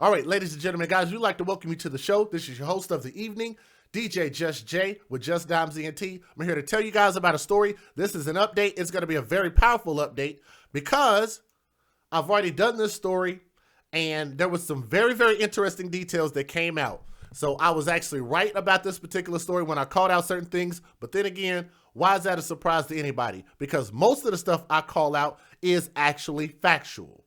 All right, ladies and gentlemen, guys, we'd like to welcome you to the show. This is your host of the evening, DJ Just J with Just Dimes ENT. I'm here to tell you guys about a story. This is an update. It's going to be a very powerful update because I've already done this story and there was some very, very interesting details that came out. So I was actually right about this particular story when I called out certain things. But then again, why is that a surprise to anybody? Because most of the stuff I call out is actually factual.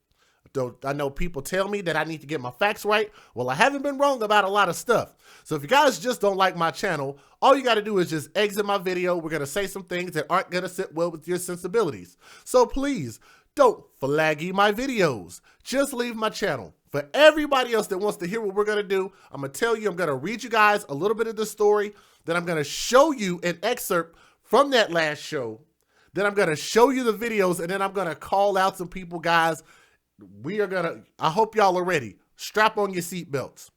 I know people tell me that I need to get my facts right. Well, I haven't been wrong about a lot of stuff. So if you guys just don't like my channel, all you got to do is just exit my video. We're going to say some things that aren't going to sit well with your sensibilities. So please don't flaggy my videos. Just leave my channel. For everybody else that wants to hear what we're going to do, I'm going to tell you, I'm going to read you guys a little bit of the story. Then I'm going to show you an excerpt from that last show. Then I'm going to show you the videos. And then I'm going to call out some people, guys. I hope y'all are ready. Strap on your seatbelts.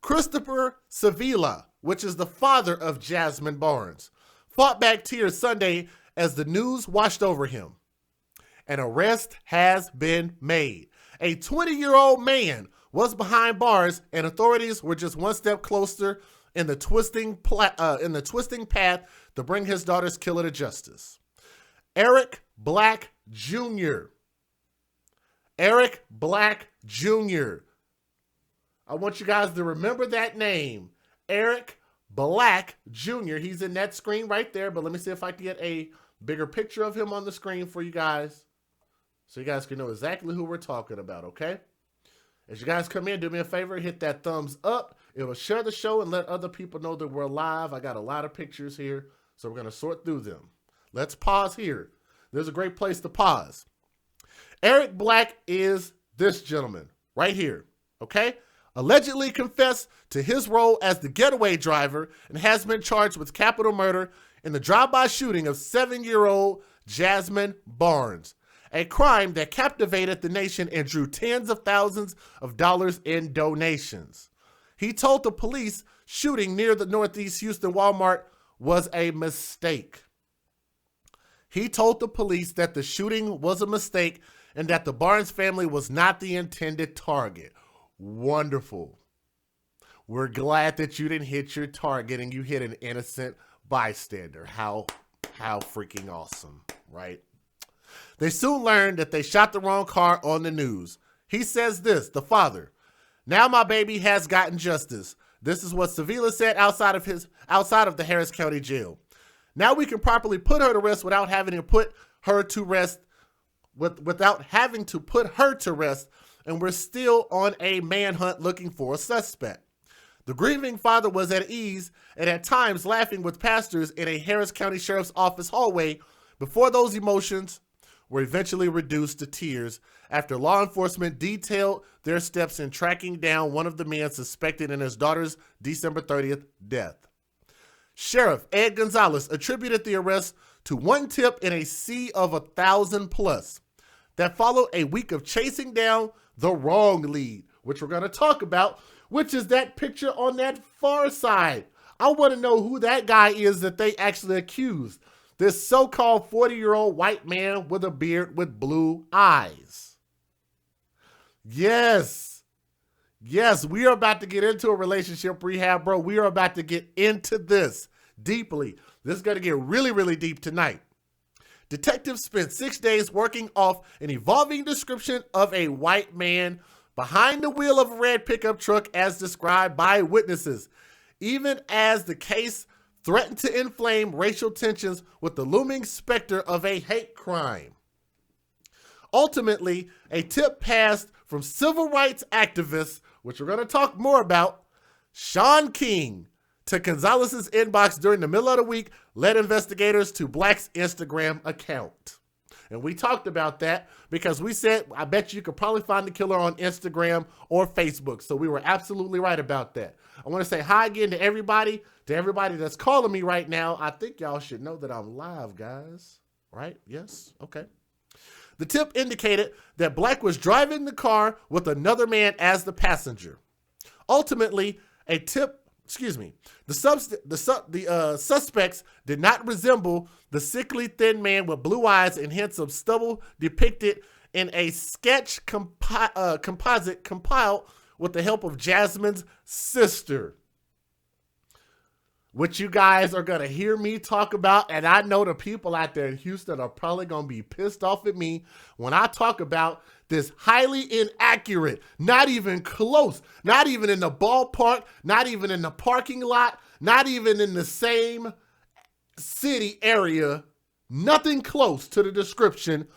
Christopher Sevilla, which is the father of Jazmine Barnes, fought back tears Sunday as the news washed over him. An arrest has been made. A 20-year-old man was behind bars, and authorities were just one step closer in the twisting path to bring his daughter's killer to justice. Eric Black Jr. Eric Black Jr. I want you guys to remember that name. Eric Black Jr. He's in that screen right there, but let me see if I can get a bigger picture of him on the screen for you guys so you guys can know exactly who we're talking about, okay? As you guys come in, do me a favor, hit that thumbs up. It will share the show and let other people know that we're live. I got a lot of pictures here, so we're going to sort through them. Let's pause here. There's a great place to pause. Eric Black is this gentleman right here, okay? Allegedly confessed to his role as the getaway driver and has been charged with capital murder in the drive-by shooting of 7-year-old Jazmine Barnes, a crime that captivated the nation and drew tens of thousands of dollars in donations. He told the police shooting near the Northeast Houston Walmart was a mistake. He told the police that the shooting was a mistake and that the Barnes family was not the intended target. Wonderful. We're glad that you didn't hit your target and you hit an innocent bystander. How freaking awesome, right? They soon learned that they shot the wrong car on the news. He says this, the father, "Now my baby has gotten justice." This is what Sevilla said outside of the Harris County Jail. "Now we can properly put her to rest without having to put her to rest, and we're still on a manhunt looking for a suspect." The grieving father was at ease and at times laughing with pastors in a Harris County Sheriff's Office hallway before those emotions were eventually reduced to tears after law enforcement detailed their steps in tracking down one of the men suspected in his daughter's December 30th death. Sheriff Ed Gonzalez attributed the arrest to one tip in a sea of 1,000 plus that followed a week of chasing down the wrong lead, which we're going to talk about, which is that picture on that far side. I want to know who that guy is that they actually accused. This so-called 40-year-old white man with a beard with blue eyes. Yes, we are about to get into a relationship rehab, bro. We are about to get into this deeply. This is going to get really, really deep tonight. Detectives spent 6 days working off an evolving description of a white man behind the wheel of a red pickup truck as described by witnesses, even as the case threatened to inflame racial tensions with the looming specter of a hate crime. Ultimately, a tip passed from civil rights activists, which we're going to talk more about, Sean King, to Gonzalez's inbox during the middle of the week led investigators to Black's Instagram account. And we talked about that because we said, I bet you could probably find the killer on Instagram or Facebook. So we were absolutely right about that. I want to say hi again to everybody that's calling me right now. I think y'all should know that I'm live, guys. Right? Yes? Okay. The tip indicated that Black was driving the car with another man as the passenger. Ultimately, the suspects did not resemble the sickly thin man with blue eyes and hints of stubble depicted in a sketch composite compiled with the help of Jazmine's sister, which you guys are going to hear me talk about. And I know the people out there in Houston are probably going to be pissed off at me when I talk about this highly inaccurate, not even close, not even in the ballpark, not even in the parking lot, not even in the same city area, nothing close to the description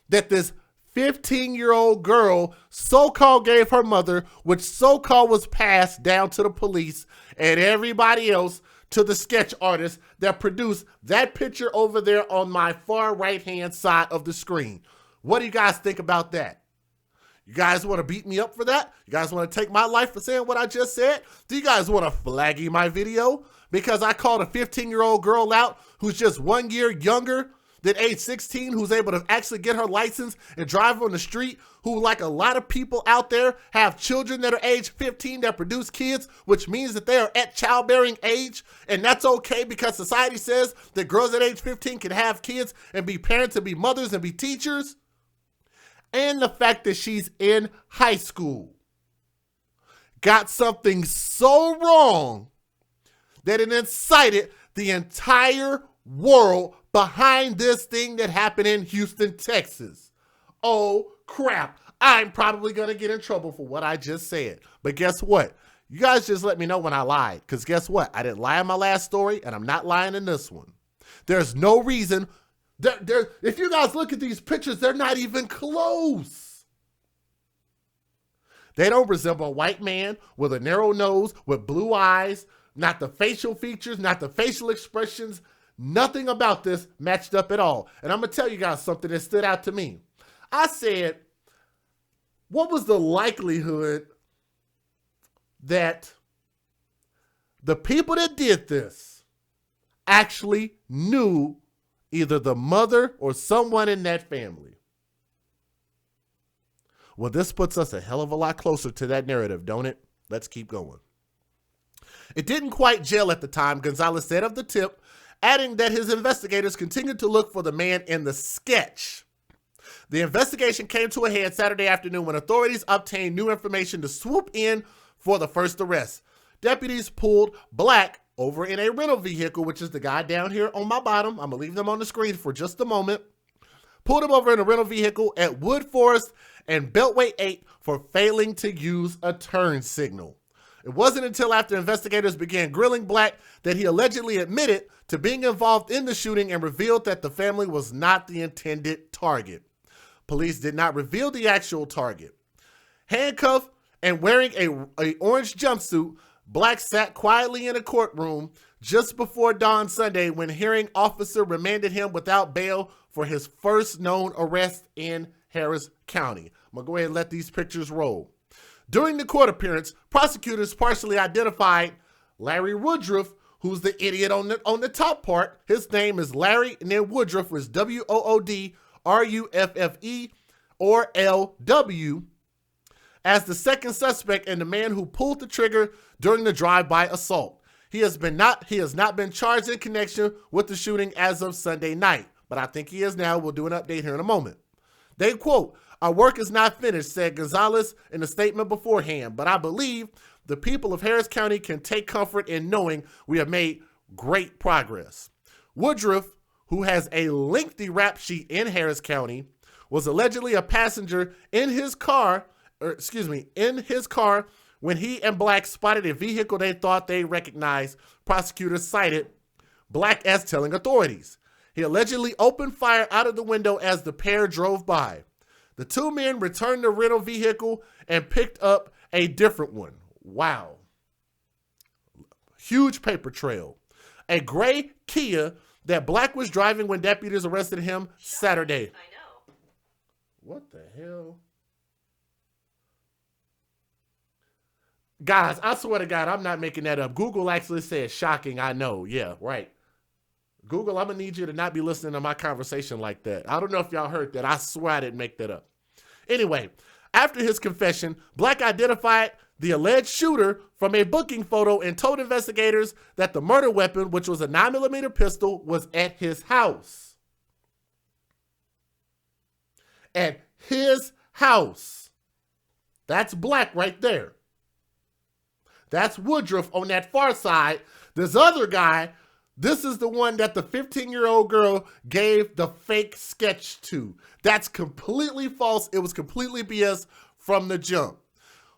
that this 15-year-old girl so-called gave her mother, which so-called was passed down to the police and everybody else, to the sketch artist that produced that picture over there on my far right-hand side of the screen. What do you guys think about that? You guys want to beat me up for that? You guys want to take my life for saying what I just said? Do you guys want to flaggy my video because I called a 15-year-old girl out who's just 1 year younger than age 16, who's able to actually get her license and drive on the street, who, like a lot of people out there, have children that are age 15 that produce kids, which means that they are at childbearing age, and that's okay because society says that girls at age 15 can have kids and be parents and be mothers and be teachers? And the fact that she's in high school got something so wrong that it incited the entire world behind this thing that happened in Houston, Texas. Oh, crap. I'm probably going to get in trouble for what I just said. But guess what? You guys just let me know when I lied. Because guess what? I didn't lie in my last story, and I'm not lying in this one. There's no reason. If you guys look at these pictures, they're not even close. They don't resemble a white man with a narrow nose, with blue eyes, not the facial features, not the facial expressions. Nothing about this matched up at all. And I'm going to tell you guys something that stood out to me. I said, what was the likelihood that the people that did this actually knew either the mother or someone in that family? Well, this puts us a hell of a lot closer to that narrative, don't it? Let's keep going. It didn't quite gel at the time, Gonzalez said of the tip, adding that his investigators continued to look for the man in the sketch. The investigation came to a head Saturday afternoon when authorities obtained new information to swoop in for the first arrest. Deputies pulled Black over in a rental vehicle, which is the guy down here on my bottom. I'm going to leave them on the screen for just a moment. Pulled him over in a rental vehicle at Wood Forest and Beltway 8 for failing to use a turn signal. It wasn't until after investigators began grilling Black that he allegedly admitted to being involved in the shooting and revealed that the family was not the intended target. Police did not reveal the actual target. Handcuffed and wearing a orange jumpsuit, Black sat quietly in a courtroom just before dawn Sunday when hearing officer remanded him without bail for his first known arrest in Harris County. I'm going to go ahead and let these pictures roll. During the court appearance, prosecutors partially identified Larry Woodruff, who's the idiot on the top part. His name is Larry, and then Woodruff was Woodruffe or LW, as the second suspect and the man who pulled the trigger during the drive-by assault. He has not been charged in connection with the shooting as of Sunday night, but I think he is now. We'll do an update here in a moment. They quote, "Our work is not finished," said Gonzalez in a statement beforehand, "but I believe the people of Harris County can take comfort in knowing we have made great progress." Woodruff, who has a lengthy rap sheet in Harris County, was allegedly a passenger in his car when he and Black spotted a vehicle they thought they recognized. Prosecutors cited Black as telling authorities he allegedly opened fire out of the window as the pair drove by. The two men returned the rental vehicle and picked up a different one. Wow. Huge paper trail. A gray Kia that Black was driving when deputies arrested him Saturday. I know. What the hell? Guys, I swear to God, I'm not making that up. Google actually said shocking, I know. Yeah, right. Google, I'm going to need you to not be listening to my conversation like that. I don't know if y'all heard that. I swear I didn't make that up. Anyway, after his confession, Black identified the alleged shooter from a booking photo and told investigators that the murder weapon, which was a 9mm pistol, was at his house. At his house. That's Black right there. That's Woodruff on that far side. This other guy, this is the one that the 15-year-old girl gave the fake sketch to. That's completely false. It was completely BS from the jump.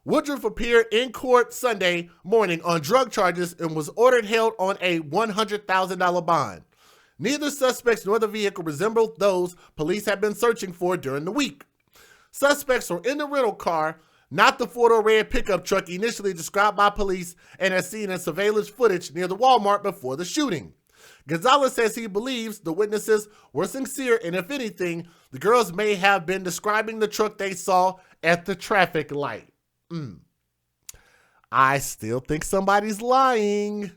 Woodruff appeared in court Sunday morning on drug charges and was ordered held on a $100,000 bond. Neither suspects nor the vehicle resembled those police had been searching for during the week. Suspects were in the rental car, not the four-door red pickup truck initially described by police and as seen in surveillance footage near the Walmart before the shooting. Gonzalez says he believes the witnesses were sincere, and if anything, the girls may have been describing the truck they saw at the traffic light. I still think somebody's lying.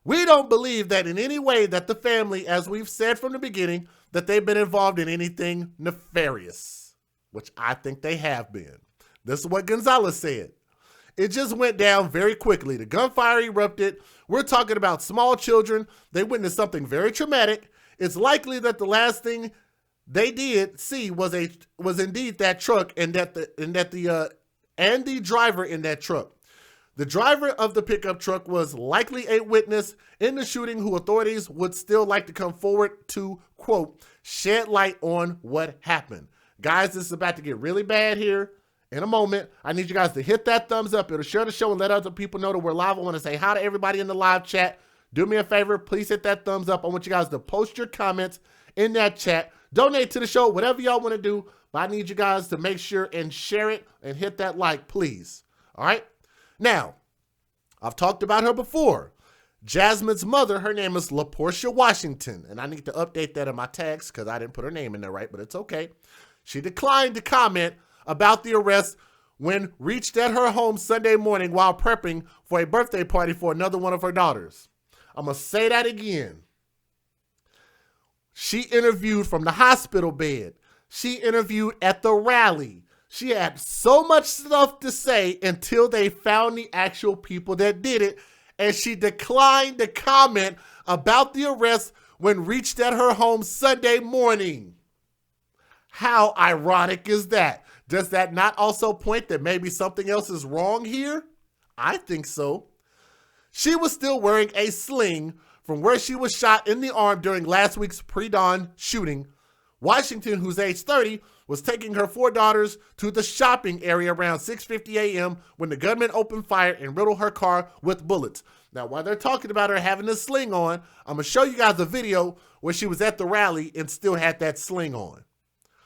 We don't believe that in any way that the family, as we've said from the beginning, that they've been involved in anything nefarious, which I think they have been. This is what Gonzalez said. It just went down very quickly. The gunfire erupted. We're talking about small children. They witnessed something very traumatic. It's likely that the last thing they did see was indeed that truck and the driver in that truck. The driver of the pickup truck was likely a witness in the shooting who authorities would still like to come forward to, quote, shed light on what happened. Guys, this is about to get really bad here. In a moment, I need you guys to hit that thumbs up. It'll share the show and let other people know that we're live. I want to say hi to everybody in the live chat. Do me a favor, please hit that thumbs up. I want you guys to post your comments in that chat. Donate to the show, whatever y'all want to do. But I need you guys to make sure and share it and hit that like, please. All right? Now, I've talked about her before. Jazmine's mother, her name is LaPortia Washington. And I need to update that in my tags because I didn't put her name in there right, but it's okay. She declined to comment about the arrest when reached at her home Sunday morning while prepping for a birthday party for another one of her daughters. I'm going to say that again. She interviewed from the hospital bed. She interviewed at the rally. She had so much stuff to say until they found the actual people that did it, and she declined to comment about the arrest when reached at her home Sunday morning. How ironic is that? Does that not also point that maybe something else is wrong here? I think so. She was still wearing a sling from where she was shot in the arm during last week's pre-dawn shooting. Washington, who's age 30, was taking her 4 daughters to the shopping area around 6:50 a.m. when the gunman opened fire and riddled her car with bullets. Now, while they're talking about her having a sling on, I'm going to show you guys a video where she was at the rally and still had that sling on.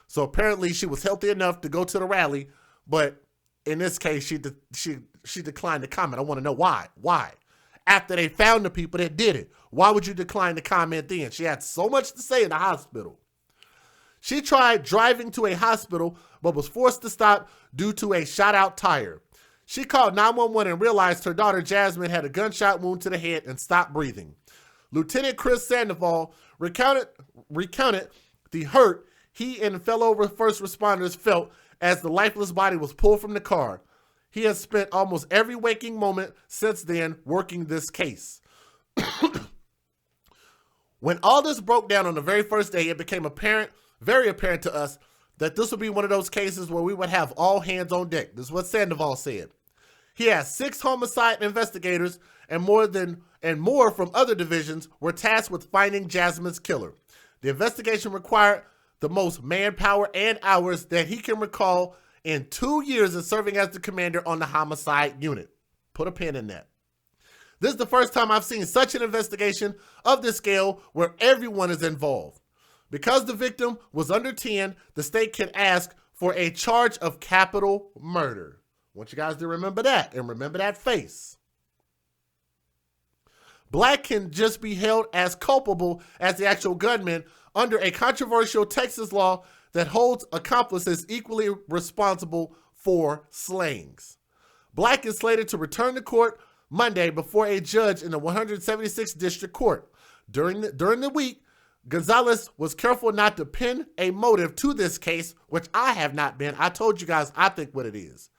So apparently she was healthy enough to go to the rally, but in this case, she declined to comment. I want to know why. Why? After they found the people that did it, why would you decline to comment then? She had so much to say in the hospital. She tried driving to a hospital, but was forced to stop due to a shot-out tire. She called 911 and realized her daughter Jazmine had a gunshot wound to the head and stopped breathing. Lieutenant Chris Sandoval recounted the hurt he and fellow first responders felt as the lifeless body was pulled from the car. He has spent almost every waking moment since then working this case. When all this broke down on the very first day, it became very apparent to us that this would be one of those cases where we would have all hands on deck. This is what Sandoval said. He has 6 homicide investigators and more from other divisions were tasked with finding Jazmine's killer. The investigation required the most manpower and hours that he can recall in 2 years of serving as the commander on the homicide unit. Put a pin in that. This is the first time I've seen such an investigation of this scale where everyone is involved. Because the victim was under 10, the state can ask for a charge of capital murder. I want you guys to remember that and remember that face. Black can just be held as culpable as the actual gunman under a controversial Texas law that holds accomplices equally responsible for slayings. Black is slated to return to court Monday before a judge in the 176th District Court. During the week, Gonzalez was careful not to pin a motive to this case, which I have not been. I told you guys I think what it is.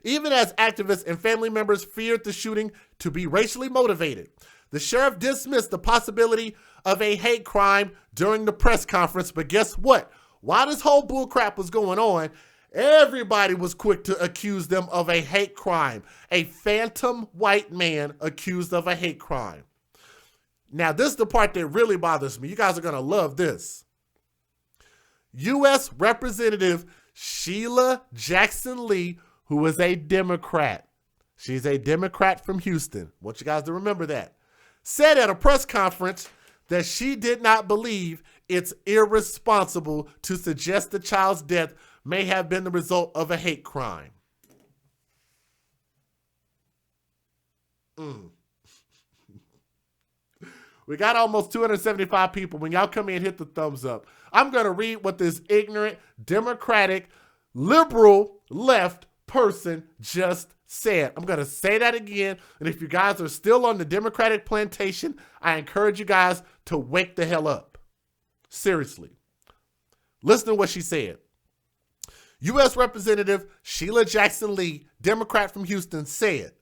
Even as activists and family members feared the shooting to be racially motivated, the sheriff dismissed the possibility of a hate crime during the press conference. But guess what? While this whole bullcrap was going on, Everybody was quick to accuse them of a hate crime. A phantom white man accused of a hate crime. Now, this is the part that really bothers me. You guys are going to love this. U.S. Representative Sheila Jackson Lee, who is a Democrat. She's a Democrat from Houston. I want you guys to remember that. Said at a press conference that she did not believe it's irresponsible to suggest the child's death may have been the result of a hate crime. We got almost 275 people. When y'all come in, hit the thumbs up. I'm going to read what this ignorant, Democratic, liberal, left person just said. I'm going to say that again. And if you guys are still on the Democratic plantation, I encourage you guys to wake the hell up. Seriously. Listen to what she said. U.S. Representative Sheila Jackson Lee, Democrat from Houston, said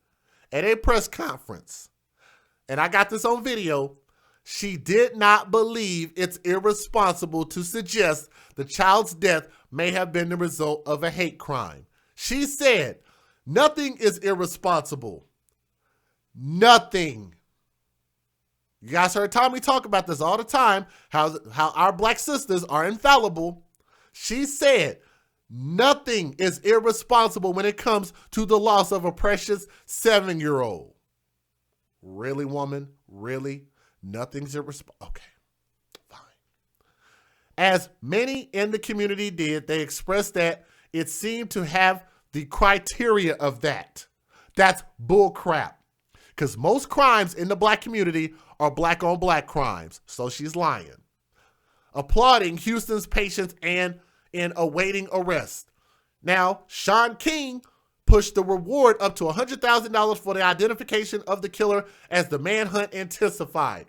at a press conference, and I got this on video, she did not believe it's irresponsible to suggest the child's death may have been the result of a hate crime. She said, nothing is irresponsible. Nothing. You guys heard Tommy talk about this all the time, how our black sisters are infallible. She said, nothing is irresponsible when it comes to the loss of a precious 7-year-old. Really, woman? Really? Nothing's irresponsible. Okay, fine. As many in the community did, they expressed that it seemed to have the criteria of that. That's bull crap. Because most crimes in the black community are black on black crimes. So she's lying. Applauding Houston's patience and in awaiting arrest. Now, Sean King pushed the reward up to $100,000 for the identification of the killer as the manhunt intensified.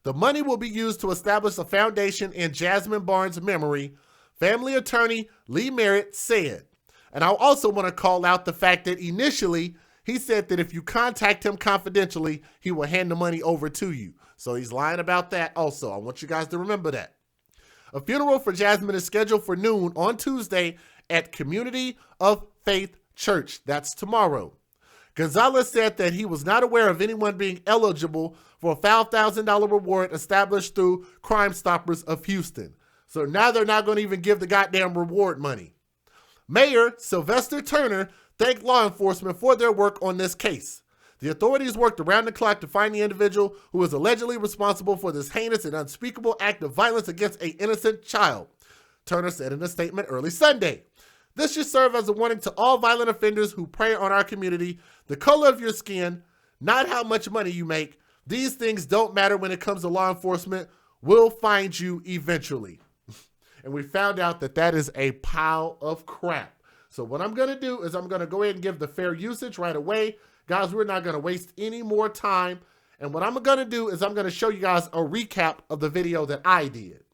The money will be used to establish a foundation in Jazmine Barnes' memory, family attorney Lee Merritt said. And I also want to call out the fact that initially he said that if you contact him confidentially, he will hand the money over to you. So he's lying about that also. I want you guys to remember that. A funeral for Jazmine is scheduled for noon on Tuesday at Community of Faith Church. That's tomorrow. Gonzalez said that he was not aware of anyone being eligible for a $5,000 reward established through Crime Stoppers of Houston. So now they're not going to even give the goddamn reward money. Mayor Sylvester Turner thanked law enforcement for their work on this case. The authorities worked around the clock to find the individual who was allegedly responsible for this heinous and unspeakable act of violence against an innocent child, Turner said in a statement early Sunday. This should serve as a warning to all violent offenders who prey on our community. The color of your skin, not how much money you make. These things don't matter when it comes to law enforcement. We'll find you eventually. And we found out that that is a pile of crap. So what I'm going to do is I'm going to go ahead and give the fair usage right away. Guys, we're not going to waste any more time. And what I'm going to do is I'm going to show you guys a recap of the video that I did.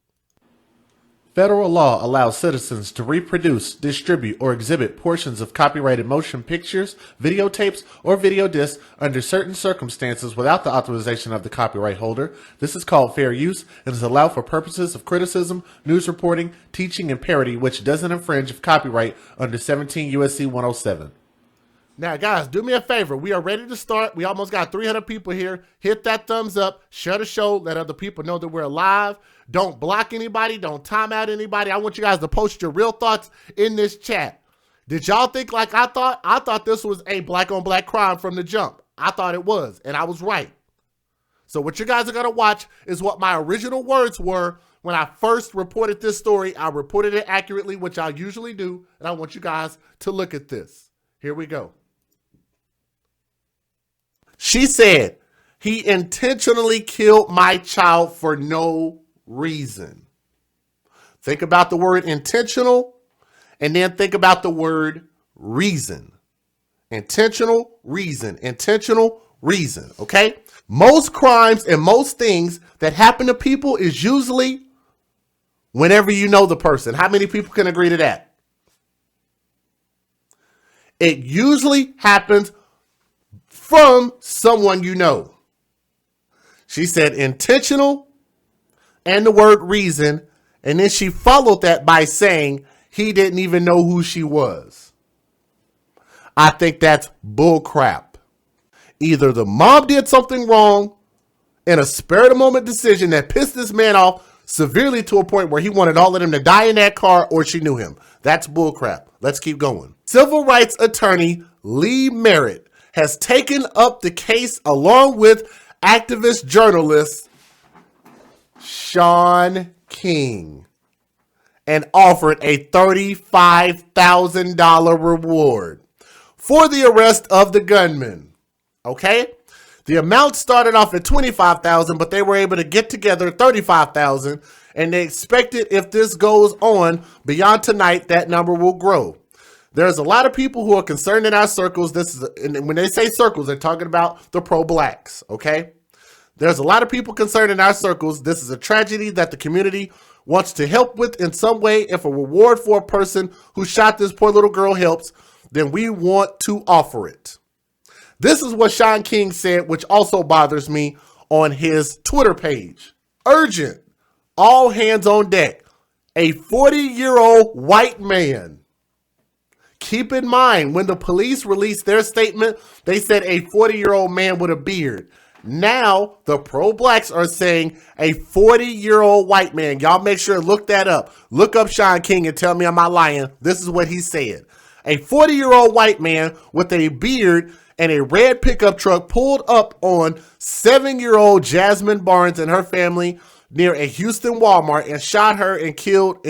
Federal law allows citizens to reproduce, distribute, or exhibit portions of copyrighted motion pictures, videotapes, or video discs under certain circumstances without the authorization of the copyright holder. This is called fair use and is allowed for purposes of criticism, news reporting, teaching, and parody, which doesn't infringe of copyright under 17 U.S.C. 107. Now, guys, do me a favor. We are ready to start. We almost got 300 people here. Hit that thumbs up. Share the show. Let other people know that we're live. Don't block anybody. Don't time out anybody. I want you guys to post your real thoughts in this chat. Did y'all think like I thought? I thought this was a black on black crime from the jump. I thought it was, and I was right. So what you guys are going to watch is what my original words were when I first reported this story. I reported it accurately, which I usually do, and I want you guys to look at this. Here we go. She said, he intentionally killed my child for no reason. Think about the word intentional and then think about the word reason. Intentional reason. Intentional reason. Okay? Most crimes and most things that happen to people is usually whenever you know the person. How many people can agree to that? It usually happens from someone you know. She said intentional and the word reason, and then she followed that by saying he didn't even know who she was. I think that's bull crap. Either the mom did something wrong in a spur of the moment decision that pissed this man off severely to a point where he wanted all of them to die in that car, or she knew him. That's bull crap. Let's keep going. Civil rights attorney Lee Merritt has taken up the case along with activist journalist Shaun King and offered a $35,000 reward for the arrest of the gunman. Okay? The amount started off at $25,000, but they were able to get together $35,000, and they expected if this goes on beyond tonight, that number will grow. There's a lot of people who are concerned in our circles. And when they say circles, they're talking about the pro-blacks, okay? There's a lot of people concerned in our circles. This is a tragedy that the community wants to help with in some way. If a reward for a person who shot this poor little girl helps, then we want to offer it. This is what Shaun King said, which also bothers me, on his Twitter page. Urgent. All hands on deck. A 40-year-old white man. Keep in mind, when the police released their statement, they said a 40-year-old man with a beard. Now, the pro-blacks are saying a 40-year-old white man. Y'all make sure to look that up. Look up Shaun King and tell me I'm not lying. This is what he said. A 40-year-old white man with a beard and a red pickup truck pulled up on 7-year-old Jazmine Barnes and her family near a Houston Walmart and shot and killed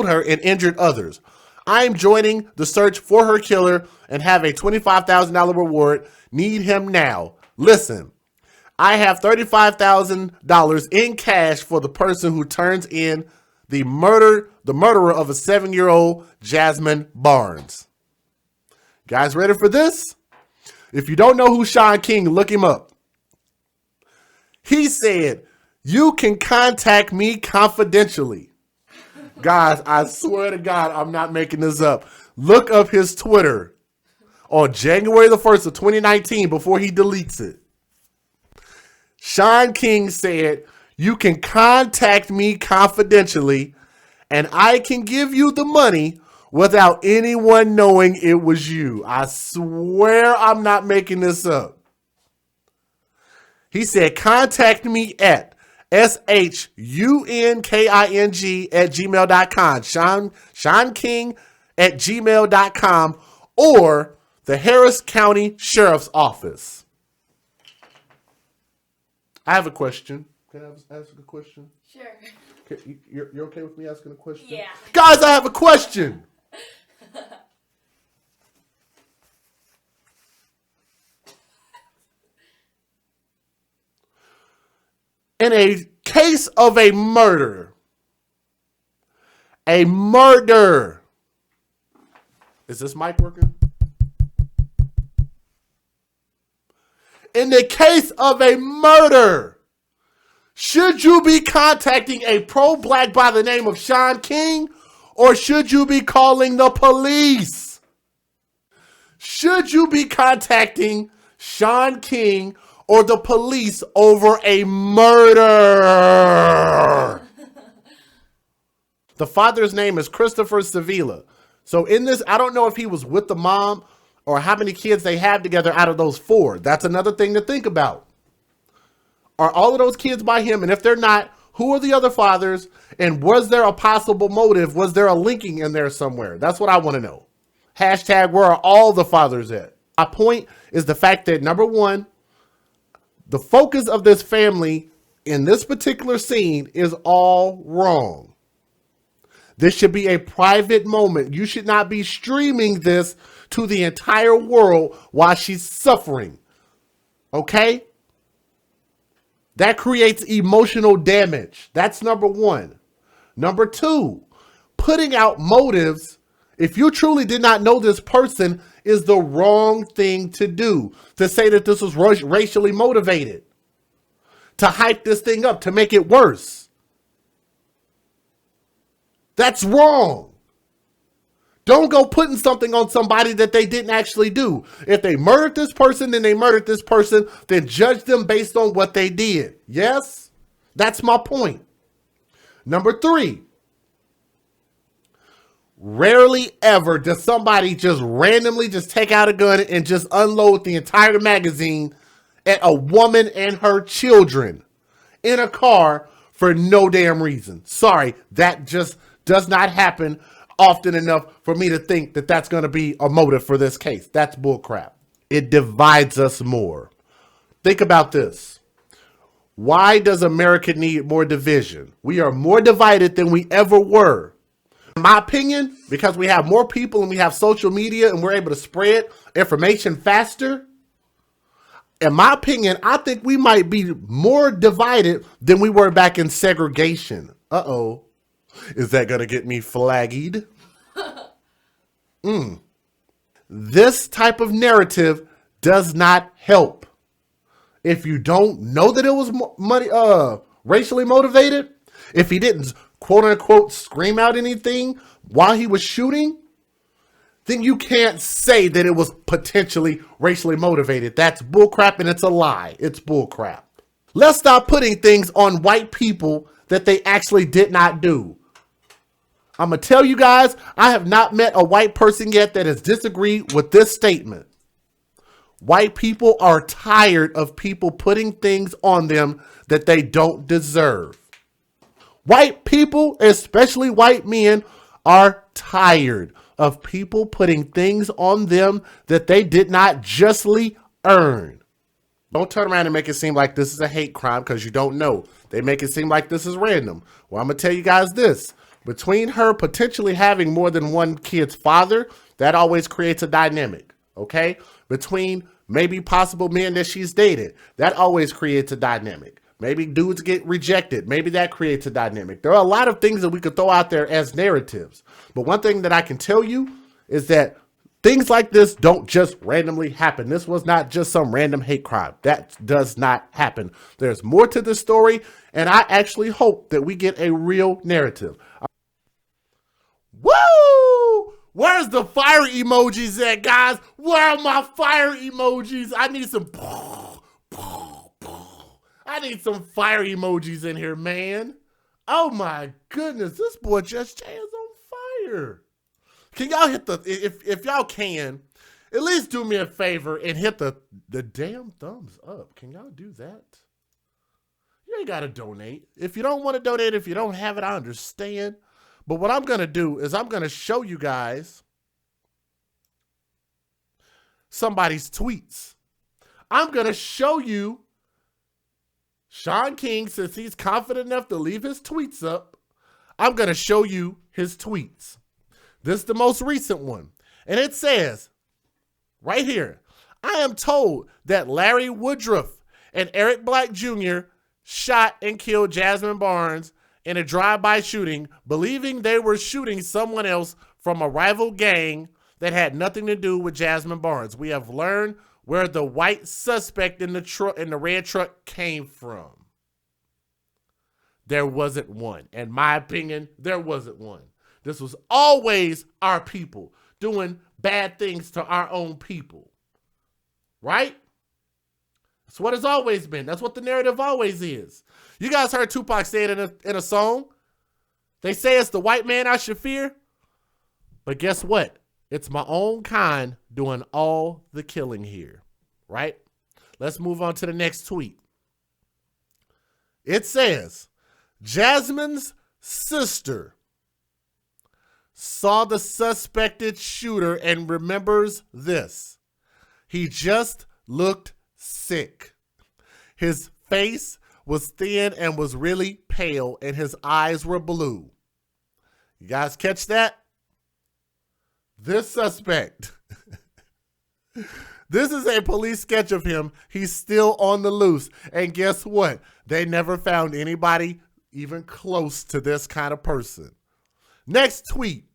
her and injured others. I am joining the search for her killer and have a $25,000 reward. Need him now. Listen, I have $35,000 in cash for the person who turns in the murderer of a 7-year-old Jazmine Barnes. Guys, ready for this? If you don't know who Shaun King, look him up. He said, "You can contact me confidentially." Guys, I swear to God, I'm not making this up. Look up his Twitter on January the 1st of 2019 before he deletes it. Shaun King said, "You can contact me confidentially and I can give you the money without anyone knowing it was you." I swear I'm not making this up. He said, "Contact me at shunking@gmail.com, Shaun King at gmail.com, or the Harris County Sheriff's Office." I have a question. Can I ask a question? Sure. You're okay with me asking a question? Yeah. Guys, I have a question. In a case of a murder, is this mic working? In the case of a murder, should you be contacting a pro-black by the name of Shaun King, or should you be calling the police? Should you be contacting Shaun King or the police over a murder? The father's name is Christopher Sevilla. So in this, I don't know if he was with the mom or how many kids they have together out of those 4. That's another thing to think about. Are all of those kids by him? And if they're not, who are the other fathers? And was there a possible motive? Was there a linking in there somewhere? That's what I want to know. Hashtag, where are all the fathers at? My point is the fact that, number one, the focus of this family in this particular scene is all wrong. This should be a private moment. You should not be streaming this to the entire world while she's suffering. Okay? That creates emotional damage. That's number one. Number two, putting out motives, if you truly did not know this person, is the wrong thing to do. To say that this was racially motivated. To hype this thing up, to make it worse. That's wrong. Don't go putting something on somebody that they didn't actually do. If they murdered this person, then they murdered this person. Then judge them based on what they did. Yes? That's my point. Number three. Rarely ever does somebody just randomly just take out a gun and just unload the entire magazine at a woman and her children in a car for no damn reason. Sorry, that just does not happen often enough for me to think that that's going to be a motive for this case. That's bullcrap. It divides us more. Think about this. Why does America need more division? We are more divided than we ever were. In my opinion, because we have more people and we have social media and we're able to spread information faster. In my opinion, I think we might be more divided than we were back in segregation. Uh-oh. Is that going to get me flagged? This type of narrative does not help. If you don't know that it was racially motivated, if he didn't quote unquote scream out anything while he was shooting, then you can't say that it was potentially racially motivated. That's bullcrap and it's a lie. It's bullcrap. Let's stop putting things on white people that they actually did not do. I'm going to tell you guys, I have not met a white person yet that has disagreed with this statement. White people are tired of people putting things on them that they don't deserve. White people, especially white men, are tired of people putting things on them that they did not justly earn. Don't turn around and make it seem like this is a hate crime because you don't know. They make it seem like this is random. Well, I'm going to tell you guys this. Between her potentially having more than one kid's father, that always creates a dynamic, okay? Between maybe possible men that she's dated, that always creates a dynamic. Maybe dudes get rejected. Maybe that creates a dynamic. There are a lot of things that we could throw out there as narratives. But one thing that I can tell you is that things like this don't just randomly happen. This was not just some random hate crime. That does not happen. There's more to the story, and I actually hope that we get a real narrative. Woo! Where's the fire emojis at, guys? Where are my fire emojis? I need some... I need some fire emojis in here, man. Oh my goodness, this boy Just Jay is on fire. Can y'all hit the, if y'all can, at least do me a favor and hit the damn thumbs up. Can y'all do that? You ain't gotta donate. If you don't want to donate, if you don't have it, I understand. But what I'm gonna do is I'm gonna show you guys somebody's tweets. I'm gonna show you Sean King, since he's confident enough to leave his tweets up, I'm going to show you his tweets. This is the most recent one. And it says, right here, I am told that Larry Woodruff and Eric Black Jr. shot and killed Jazmine Barnes in a drive-by shooting, believing they were shooting someone else from a rival gang that had nothing to do with Jazmine Barnes. We have learned where the white suspect in the red truck came from. There wasn't one. In my opinion, there wasn't one. This was always our people doing bad things to our own people. Right? That's what it's always been. That's what the narrative always is. You guys heard Tupac say it in a song. They say it's the white man I should fear. But guess what? It's my own kind doing all the killing here, right? Let's move on to the next tweet. It says, Jazmine's sister saw the suspected shooter and remembers this. He just looked sick. His face was thin and was really pale, and his eyes were blue. You guys catch that? This suspect, this is a police sketch of him. He's still on the loose. And guess what? They never found anybody even close to this kind of person. Next tweet.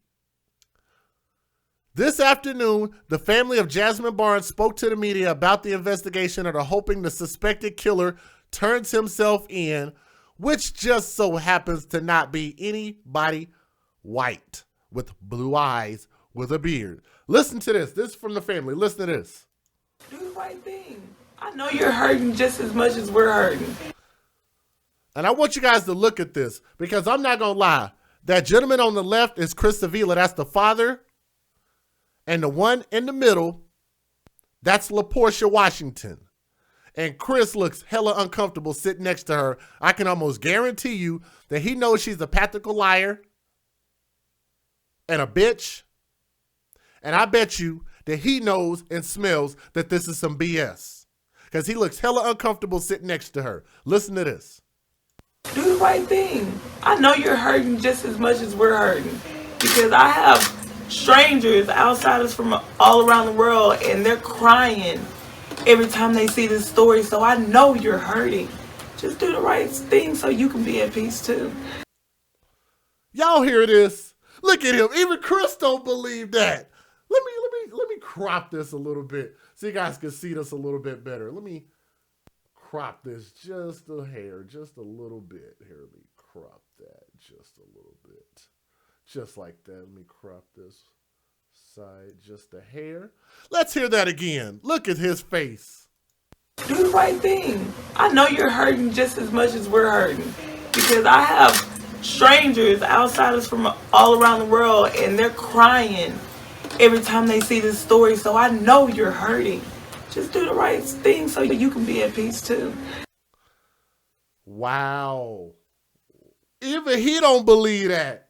This afternoon, the family of Jazmine Barnes spoke to the media about the investigation and are hoping the suspected killer turns himself in, which just so happens to not be anybody white with blue eyes with a beard. Listen to this. This is from the family. Listen to this. Do the right thing. I know you're hurting just as much as we're hurting. And I want you guys to look at this because I'm not going to lie. That gentleman on the left is Chris Avila. That's the father. And the one in the middle, that's LaPortia Washington. And Chris looks hella uncomfortable sitting next to her. I can almost guarantee you that he knows she's a practical liar and a bitch. And I bet you that he knows and smells that this is some BS. Because he looks hella uncomfortable sitting next to her. Listen to this. Do the right thing. I know you're hurting just as much as we're hurting. Because I have strangers, outsiders from all around the world, and they're crying every time they see this story. So I know you're hurting. Just do the right thing so you can be at peace too. Y'all hear this? Look at him. Even Chris don't believe that. Let me crop this a little bit so you guys can see this a little bit better. Let me crop this just a hair, just a little bit. Here, let me crop that just a little bit. Just like that. Let me crop this side just a hair. Let's hear that again. Look at his face. Do the right thing. I know you're hurting just as much as we're hurting. Because I have strangers, outsiders from all around the world, and they're crying every time they see this story. So I know you're hurting. Just do the right thing so you can be at peace too. Wow. Even he don't believe that.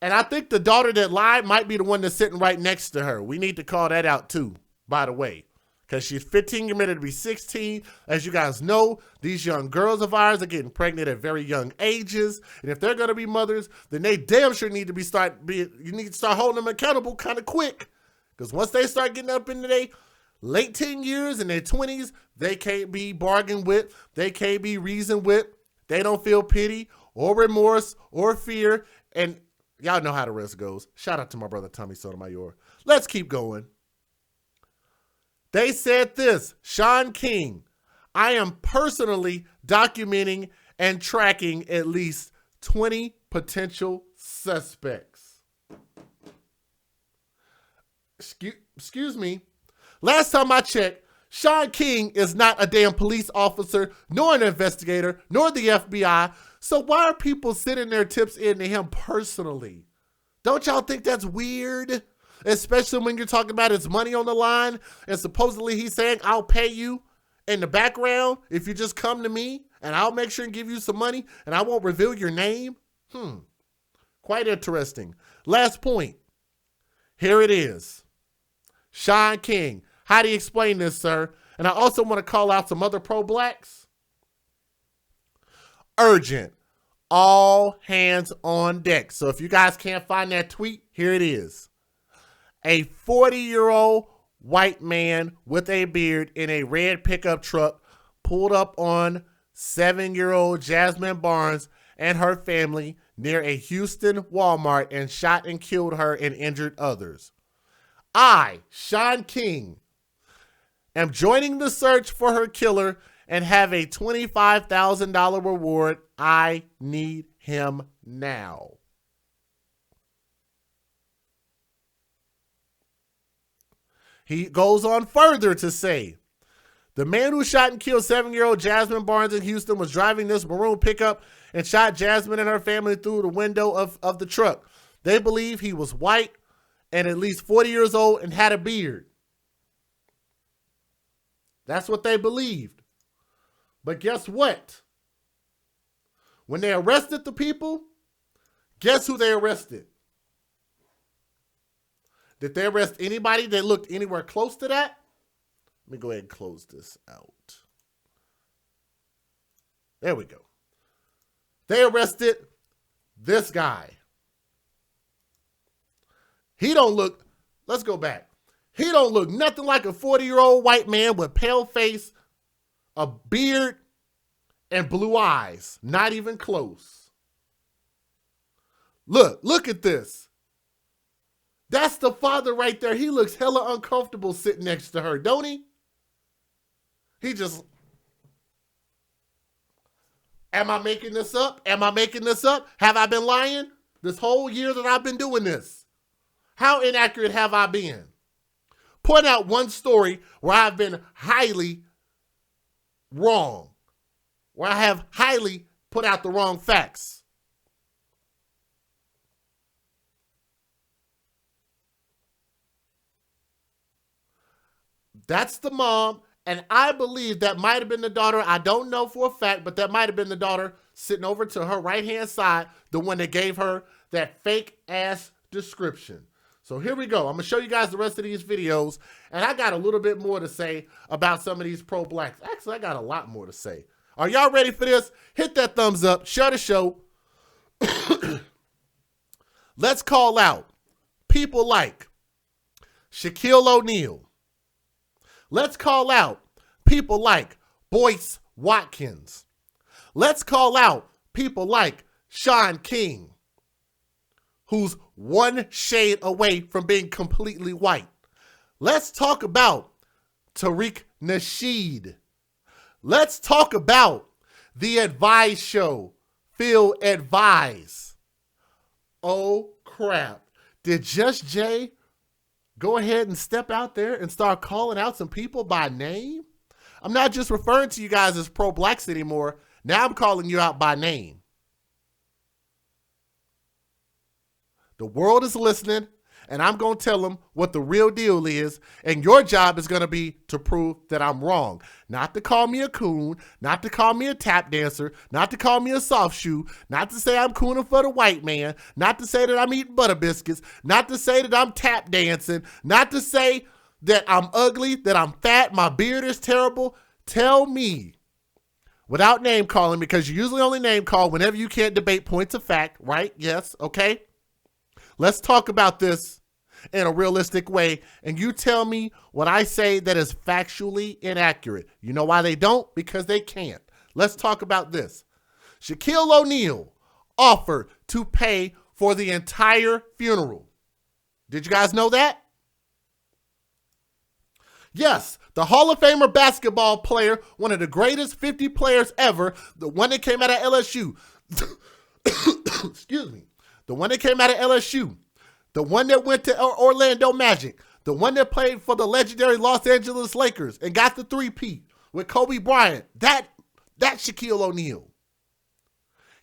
And I think the daughter that lied might be the one that's sitting right next to her. We need to call that out too, by the way. Because she's 15, you're ready to be 16. As you guys know, these young girls of ours are getting pregnant at very young ages. And if they're going to be mothers, then they damn sure need to you need to start holding them accountable kind of quick. Because once they start getting up into their late 10 years and their 20s, they can't be bargained with. They can't be reasoned with. They don't feel pity or remorse or fear. And y'all know how the rest goes. Shout out to my brother, Tommy Sotomayor. Let's keep going. They said this, Sean King, I am personally documenting and tracking at least 20 potential suspects. Excuse me. Last time I checked, Sean King is not a damn police officer, nor an investigator, nor the FBI. So why are people sending their tips in to him personally? Don't y'all think that's weird? Especially when you're talking about his money on the line and supposedly he's saying, I'll pay you in the background if you just come to me and I'll make sure and give you some money and I won't reveal your name. Quite interesting. Last point. Here it is. Sean King. How do you explain this, sir? And I also want to call out some other pro-blacks. Urgent. All hands on deck. So if you guys can't find that tweet, here it is. A 40-year-old white man with a beard in a red pickup truck pulled up on 7-year-old Jazmine Barnes and her family near a Houston Walmart and shot and killed her and injured others. I, Sean King, am joining the search for her killer and have a $25,000 reward. I need him now. He goes on further to say, the man who shot and killed 7-year-old Jazmine Barnes in Houston was driving this maroon pickup and shot Jazmine and her family through the window of the truck. They believe he was white and at least 40 years old and had a beard. That's what they believed. But guess what? When they arrested the people, guess who they arrested? Did they arrest anybody that looked anywhere close to that? Let me go ahead and close this out. There we go. They arrested this guy. He don't look, let's go back. He don't look nothing like a 40-year-old white man with pale face, a beard, and blue eyes. Not even close. Look at this. That's the father right there. He looks hella uncomfortable sitting next to her, don't he? He just, am I making this up? Am I making this up? Have I been lying this whole year that I've been doing this? How inaccurate have I been? Point out one story where I've been highly wrong, where I have highly put out the wrong facts. That's the mom. And I believe that might have been the daughter. I don't know for a fact, but that might have been the daughter sitting over to her right-hand side, the one that gave her that fake-ass description. So here we go. I'm going to show you guys the rest of these videos. And I got a little bit more to say about some of these pro-blacks. Actually, I got a lot more to say. Are y'all ready for this? Hit that thumbs up. Share the show. Let's call out people like Shaquille O'Neal. Let's call out people like Boyce Watkins. Let's call out people like Sean King, who's one shade away from being completely white. Let's talk about Tariq Nasheed. Let's talk about the Advise Show, Phil Advise. Oh, crap. Did Just Jay go ahead and step out there and start calling out some people by name? I'm not just referring to you guys as pro-blacks anymore. Now I'm calling you out by name. The world is listening, and I'm going to tell them what the real deal is, and your job is going to be to prove that I'm wrong. Not to call me a coon, not to call me a tap dancer, not to call me a soft shoe, not to say I'm cooning for the white man, not to say that I'm eating butter biscuits, not to say that I'm tap dancing, not to say that I'm ugly, that I'm fat, my beard is terrible. Tell me, without name calling, because you usually only name call whenever you can't debate points of fact, right? Yes, okay? Let's talk about this in a realistic way, and you tell me what I say that is factually inaccurate. You know why they don't? Because they can't. Let's talk about this. Shaquille O'Neal offered to pay for the entire funeral. Did you guys know that? Yes, the Hall of Famer basketball player, one of the greatest 50 players ever, the one that came out of LSU. Excuse me. The one that came out of LSU, the one that went to Orlando Magic, the one that played for the legendary Los Angeles Lakers and got the three-peat with Kobe Bryant, that Shaquille O'Neal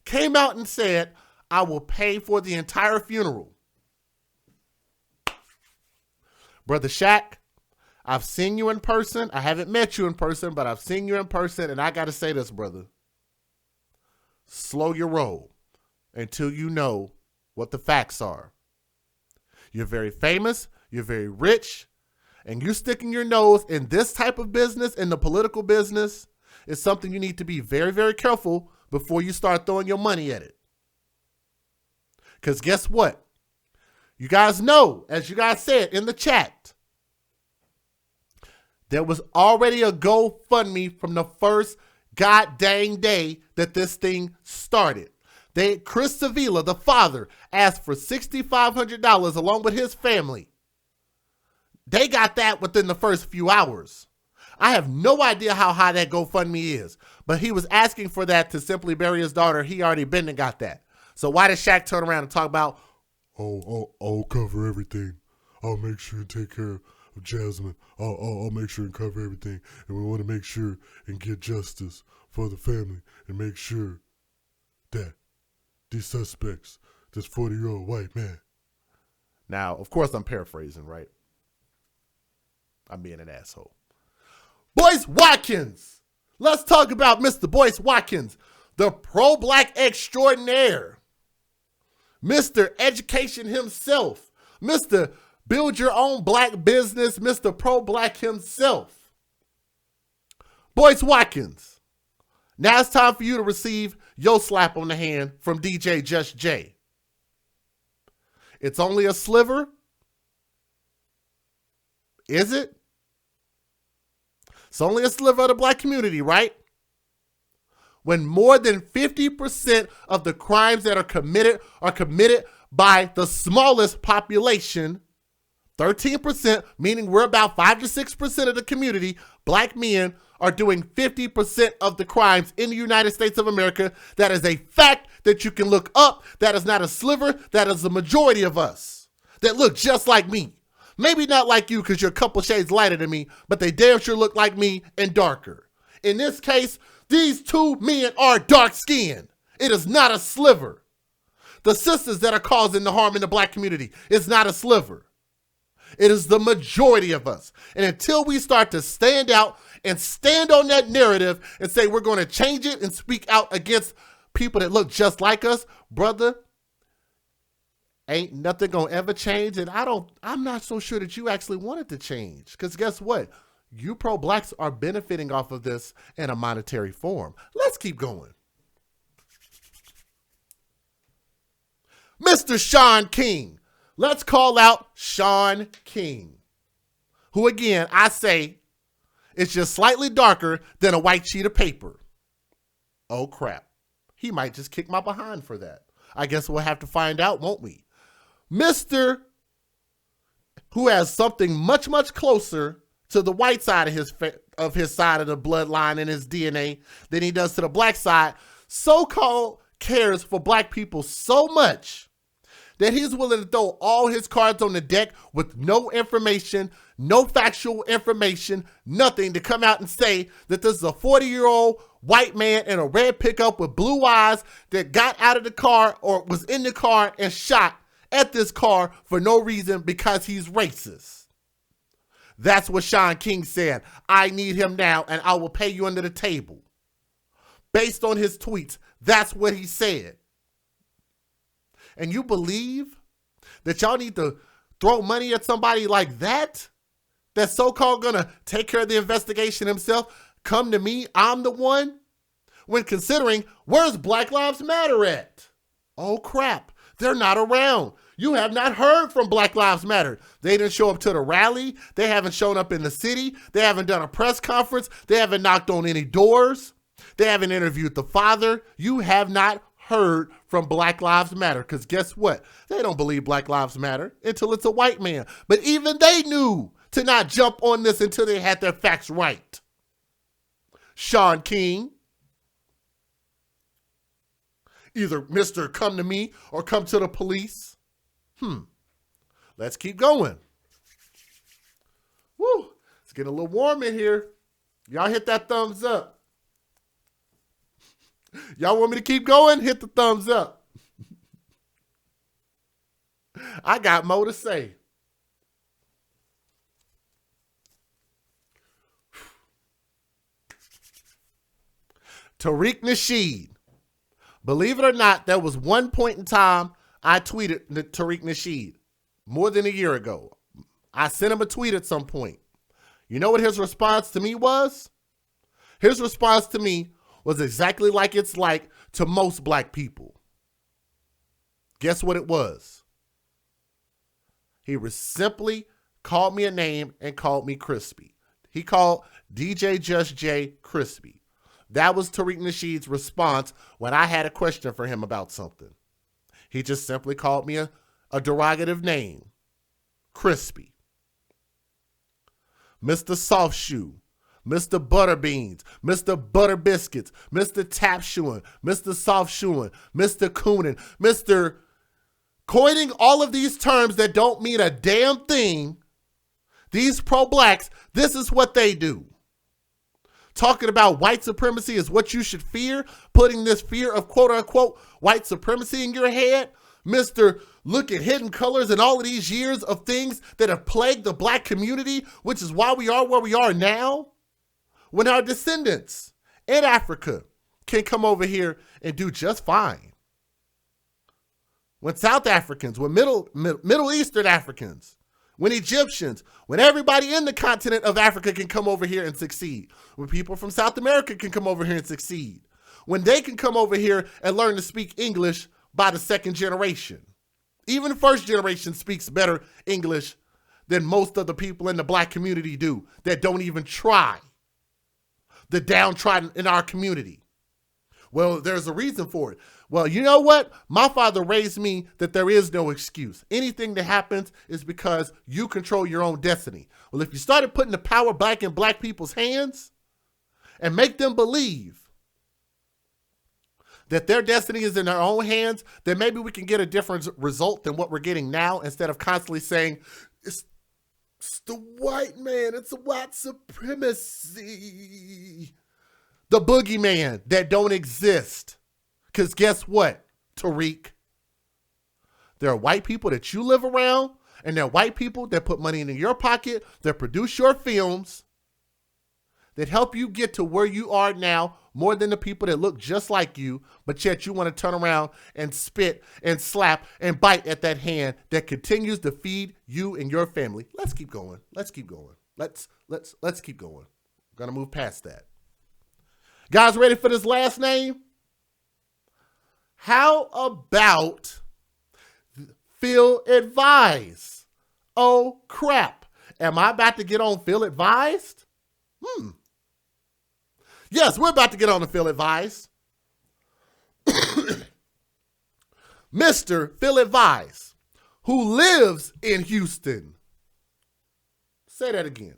came out and said, I will pay for the entire funeral. Brother Shaq, I've seen you in person. I haven't met you in person, but I've seen you in person, and I got to say this, brother. Slow your roll until you know what the facts are. You're very famous, you're very rich, and you sticking your nose in this type of business, in the political business, is something you need to be very, very careful before you start throwing your money at it. Because guess what? You guys know, as you guys said in the chat, there was already a GoFundMe from the first god dang day that this thing started. Chris Sevilla, the father, asked for $6,500 along with his family. They got that within the first few hours. I have no idea how high that GoFundMe is, but he was asking for that to simply bury his daughter. He already been and got that. So why did Shaq turn around and talk about, I'll cover everything. I'll make sure to take care of Jazmine. I'll make sure and cover everything. And we want to make sure and get justice for the family and make sure that these suspects, this 40-year-old white man. Now, of course, I'm paraphrasing, right? I'm being an asshole. Boyce Watkins. Let's talk about Mr. Boyce Watkins, the pro-black extraordinaire, Mr. Education himself, Mr. Build Your Own Black Business, Mr. Pro-Black himself. Boyce Watkins. Now it's time for you to receive your slap on the hand from DJ Just Jay. It's only a sliver. Is it? It's only a sliver of the black community, right? When more than 50% of the crimes that are committed by the smallest population, 13%, meaning we're about 5 to 6% of the community, black men are doing 50% of the crimes in the United States of America. That is a fact that you can look up. That is not a sliver. That is the majority of us that look just like me. Maybe not like you because you're a couple shades lighter than me, but they damn sure look like me and darker. In this case, these two men are dark-skinned. It is not a sliver. The sisters that are causing the harm in the black community is not a sliver. It is the majority of us. And until we start to stand out and stand on that narrative and say we're going to change it and speak out against people that look just like us, brother, ain't nothing going to ever change. And I'm not so sure that you actually want it to change. Because guess what? You pro-blacks are benefiting off of this in a monetary form. Let's keep going. Mr. Sean King. Let's call out Sean King, who again, I say, is just slightly darker than a white sheet of paper. Oh crap. He might just kick my behind for that. I guess we'll have to find out, won't we? Mr. who has something much, much closer to the white side of his side of the bloodline and his DNA than he does to the black side, so-called cares for black people so much that he's willing to throw all his cards on the deck with no information, no factual information, nothing to come out and say that this is a 40-year-old white man in a red pickup with blue eyes that got out of the car or was in the car and shot at this car for no reason because he's racist. That's what Sean King said. I need him now and I will pay you under the table. Based on his tweets, that's what he said. And you believe that y'all need to throw money at somebody like that? That's so-called gonna take care of the investigation himself? Come to me, I'm the one? When considering, where's Black Lives Matter at? Oh crap, they're not around. You have not heard from Black Lives Matter. They didn't show up to the rally. They haven't shown up in the city. They haven't done a press conference. They haven't knocked on any doors. They haven't interviewed the father. You have not heard from Black Lives Matter, because guess what? They don't believe Black Lives Matter until it's a white man. But even they knew to not jump on this until they had their facts right. Sean King, either Mr. Come to me or come to the police. Let's keep going. Woo, it's getting a little warm in here. Y'all hit that thumbs up. Y'all want me to keep going? Hit the thumbs up. I got more to say. Tariq Nasheed. Believe it or not, there was one point in time I tweeted Tariq Nasheed more than a year ago. I sent him a tweet at some point. You know what his response to me was? His response to me was exactly like it's like to most black people. Guess what it was? He simply called me a name and called me crispy. He called DJ Just J crispy. That was Tariq Nasheed's response when I had a question for him about something. He just simply called me a derogative name, crispy. Mr. Soft Shoe, Mr. Butterbeans, Mr. Butter Biscuits, Mr. Tap Shoeing, Mr. Soft Shoeing, Mr. Cooning, Mr. Coining all of these terms that don't mean a damn thing. These pro-blacks, this is what they do. Talking about white supremacy is what you should fear, putting this fear of quote-unquote white supremacy in your head. Mr. Look at hidden colors and all of these years of things that have plagued the black community, which is why we are where we are now. When our descendants in Africa can come over here and do just fine. When South Africans, when Middle Eastern Africans, when Egyptians, when everybody in the continent of Africa can come over here and succeed. When people from South America can come over here and succeed. When they can come over here and learn to speak English by the second generation. Even the first generation speaks better English than most of the people in the black community do that don't even try. The downtrodden in our community. Well, there's a reason for it. Well, you know what? My father raised me that there is no excuse. Anything that happens is because you control your own destiny. Well, if you started putting the power back in black people's hands and make them believe that their destiny is in their own hands, then maybe we can get a different result than what we're getting now instead of constantly saying, it's the white man, it's a white supremacy. The boogeyman that don't exist. Because guess what, Tariq? There are white people that you live around, And they're white people that put money in your pocket, that produce your films, that help you get to where you are now more than the people that look just like you, but yet you want to turn around and spit and slap and bite at that hand that continues to feed you and your family. Let's keep going. Let's keep going. Let's keep going. I'm going to move past that. Guys, ready for this last name? How about Feel Advised? Oh, crap. Am I about to get on Feel Advised? Yes, we're about to get on the Feel Advised. Mr. Feel Advised, who lives in Houston. Say that again.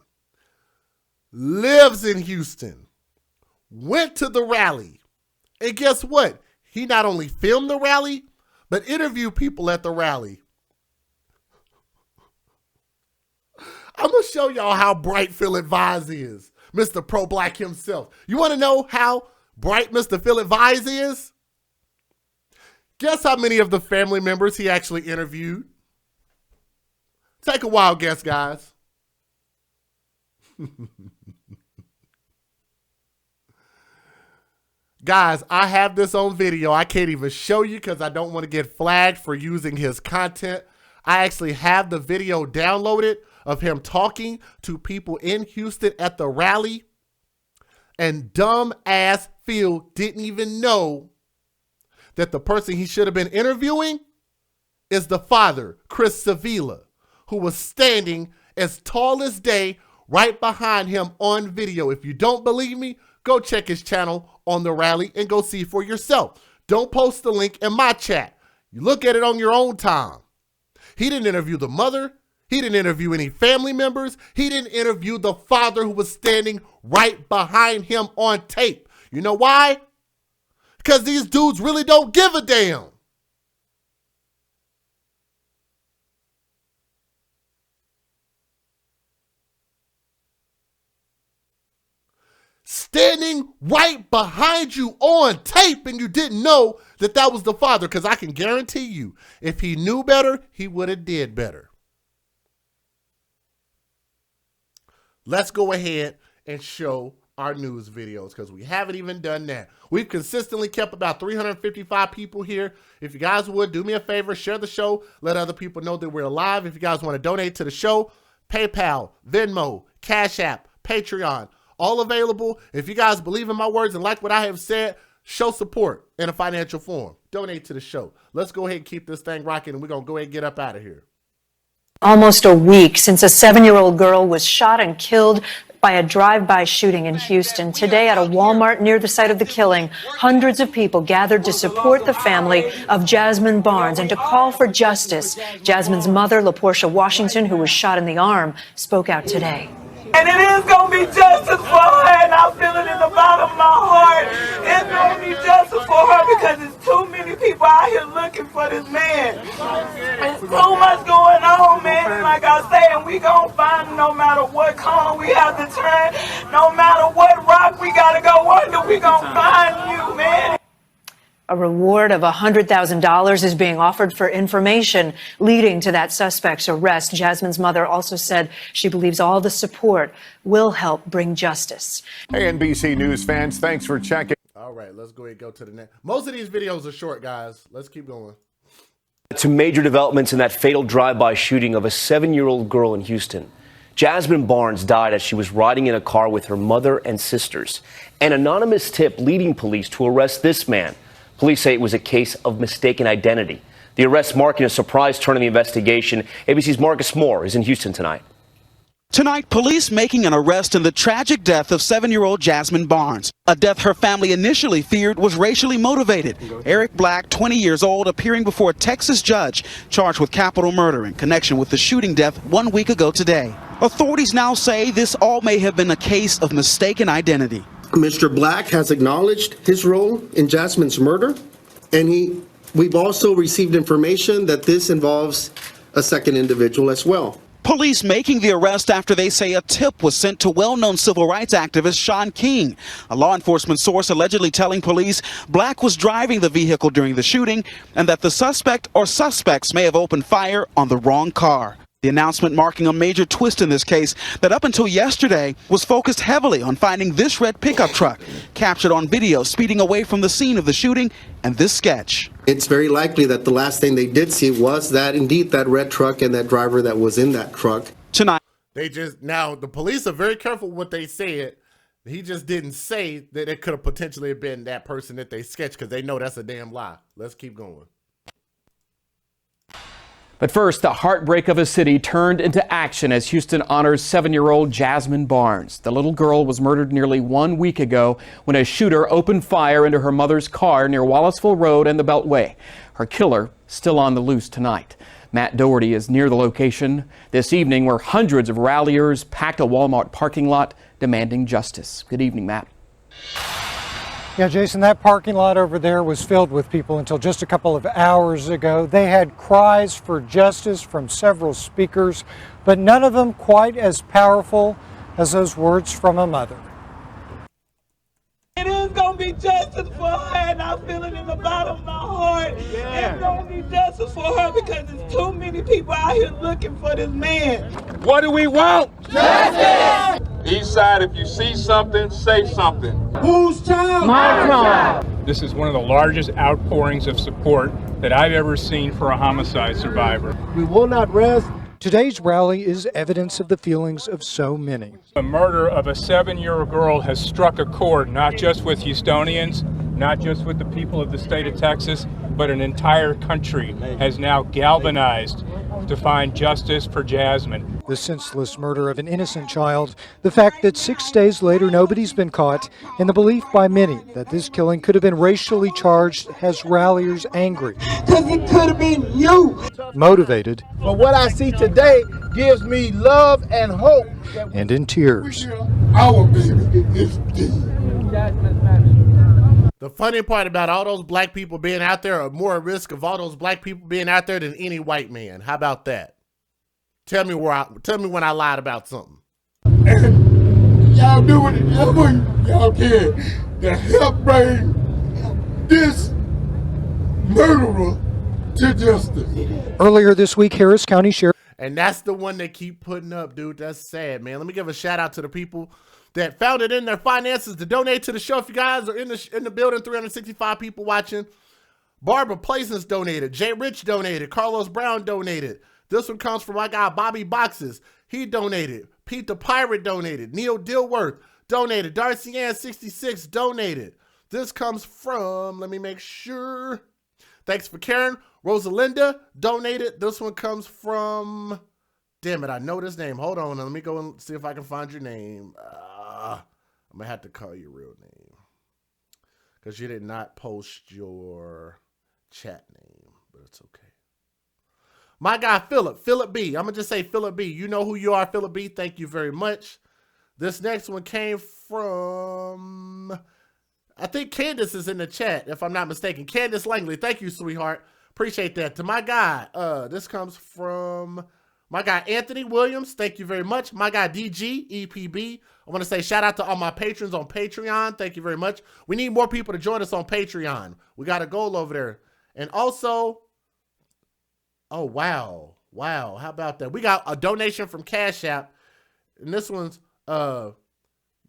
Lives in Houston. Went to the rally. And guess what? He not only filmed the rally, but interviewed people at the rally. I'm going to show y'all how bright Feel Advised is. Mr. Pro-Black himself. You want to know how bright Mr. Feel Advised is? Guess how many of the family members he actually interviewed? Take a wild guess, guys. Guys, I have this on video. I can't even show you because I don't want to get flagged for using his content. I actually have the video downloaded of him talking to people in Houston at the rally. And dumb ass Phil didn't even know that the person he should have been interviewing is the father, Chris Sevilla, who was standing as tall as day right behind him on video. If you don't believe me, go check his channel on the rally and go see for yourself. Don't post the link in my chat. You look at it on your own time. He didn't interview the mother. He didn't interview any family members. He didn't interview the father who was standing right behind him on tape. You know why? Because these dudes really don't give a damn. Standing right behind you on tape and you didn't know that that was the father, because I can guarantee you, if he knew better, he would have did better. Let's go ahead and show our news videos because we haven't even done that. We've consistently kept about 355 people here. If you guys would, do me a favor, share the show, let other people know that we're alive. If you guys want to donate to the show, PayPal, Venmo, Cash App, Patreon, all available. If you guys believe in my words and like what I have said, show support in a financial form. Donate to the show. Let's go ahead and keep this thing rocking, and we're going to go ahead and get up out of here. Almost a week since a 7-year-old girl was shot and killed by a drive-by shooting in Houston. Today at a Walmart near the site of the killing, hundreds of people gathered to support the family of Jazmine Barnes and to call for justice. Jazmine's mother, LaPortia Washington, who was shot in the arm, spoke out today. And it is going to be justice for her, and I feel it in the bottom of my heart. It's going to be justice for her because there's too many people out here looking for this man. There's too much going on, man. And like I say, and we going to find him no matter what corner we have to turn, no matter what rock we got to go under, we going to find you, man. A reward of $100,000 is being offered for information leading to that suspect's arrest. Jazmine's mother also said she believes all the support will help bring justice. Hey, NBC News fans, thanks for checking. All right, let's go ahead and go to the next. Most of these videos are short, guys. Let's keep going. To major developments in that fatal drive-by shooting of a 7-year-old girl in Houston. Jazmine Barnes died as she was riding in a car with her mother and sisters. An anonymous tip leading police to arrest this man. Police say it was a case of mistaken identity. The arrest marking a surprise turn in the investigation. ABC's Marcus Moore is in Houston tonight. Tonight, police making an arrest in the tragic death of 7-year-old Jazmine Barnes, a death her family initially feared was racially motivated. Eric Black, 20 years old, appearing before a Texas judge charged with capital murder in connection with the shooting death 1 week ago today. Authorities now say this all may have been a case of mistaken identity. Mr. Black has acknowledged his role in Jazmine's murder, and we've also received information that this involves a second individual as well. Police making the arrest after they say a tip was sent to well-known civil rights activist Shaun King. A law enforcement source allegedly telling police Black was driving the vehicle during the shooting and that the suspect or suspects may have opened fire on the wrong car. The announcement marking a major twist in this case that up until yesterday was focused heavily on finding this red pickup truck, captured on video speeding away from the scene of the shooting, and this sketch. It's very likely that the last thing they did see was that indeed that red truck and that driver that was in that truck. Tonight, now the police are very careful what they said. He just didn't say that it could have potentially been that person that they sketched, because they know that's a damn lie. Let's keep going. But first, the heartbreak of a city turned into action as Houston honors 7-year-old Jazmine Barnes. The little girl was murdered nearly 1 week ago when a shooter opened fire into her mother's car near Wallaceville Road and the Beltway. Her killer still on the loose tonight. Matt Doherty is near the location this evening, where hundreds of ralliers packed a Walmart parking lot demanding justice. Good evening, Matt. Yeah, Jason, that parking lot over there was filled with people until just a couple of hours ago. They had cries for justice from several speakers, but none of them quite as powerful as those words from a mother. It is going to be justice for her, and I feel it in the bottom of my heart. It's going to be justice for her because there's too many people out here looking for this man. What do we want? Justice! Eastside, if you see something, say something. Whose child? My child. This is one of the largest outpourings of support that I've ever seen for a homicide survivor. We will not rest. Today's rally is evidence of the feelings of so many. The murder of a 7-year-old girl has struck a chord, not just with Houstonians, not just with the people of the state of Texas, but an entire country has now galvanized to find justice for Jazmine. The senseless murder of an innocent child, the fact that 6 days later nobody's been caught, and the belief by many that this killing could have been racially charged has ralliers angry. Because it could have been you. Motivated. But what I see today gives me love and hope. And in tears. Our baby is dead. The funny part about all those black people being out there are more at risk of all those black people being out there than any white man. How about that? Tell me when I lied about something. And y'all do whatever y'all can to help bring this murderer to justice. Earlier this week, Harris County Sheriff. And that's the one they keep putting up, dude. That's sad, man. Let me give a shout out to the people that found it in their finances to donate to the show. If you guys are in the building, 365 people watching. Barbara Plaisance donated. Jay Rich donated. Carlos Brown donated. This one comes from my guy Bobby Boxes. He donated. Pete the Pirate donated. Neil Dilworth donated. Darcy Ann 66 donated. This comes from, let me make sure. Thanks for Karen. Rosalinda donated. This one comes from, damn it, I know this name. Hold on, let me go and see if I can find your name. I'm gonna have to call your real name because you did not post your chat name, but it's okay. My guy, Philip B. I'm going to just say Philip B. You know who you are, Philip B. Thank you very much. This next one came from, I think Candace is in the chat, if I'm not mistaken. Candace Langley. Thank you, sweetheart. Appreciate that. To my guy, this comes from my guy, Anthony Williams. Thank you very much. My guy, DG, EPB. I want to say shout out to all my patrons on Patreon. Thank you very much. We need more people to join us on Patreon. We got a goal over there. And also, oh, wow. Wow. How about that? We got a donation from Cash App. And this one's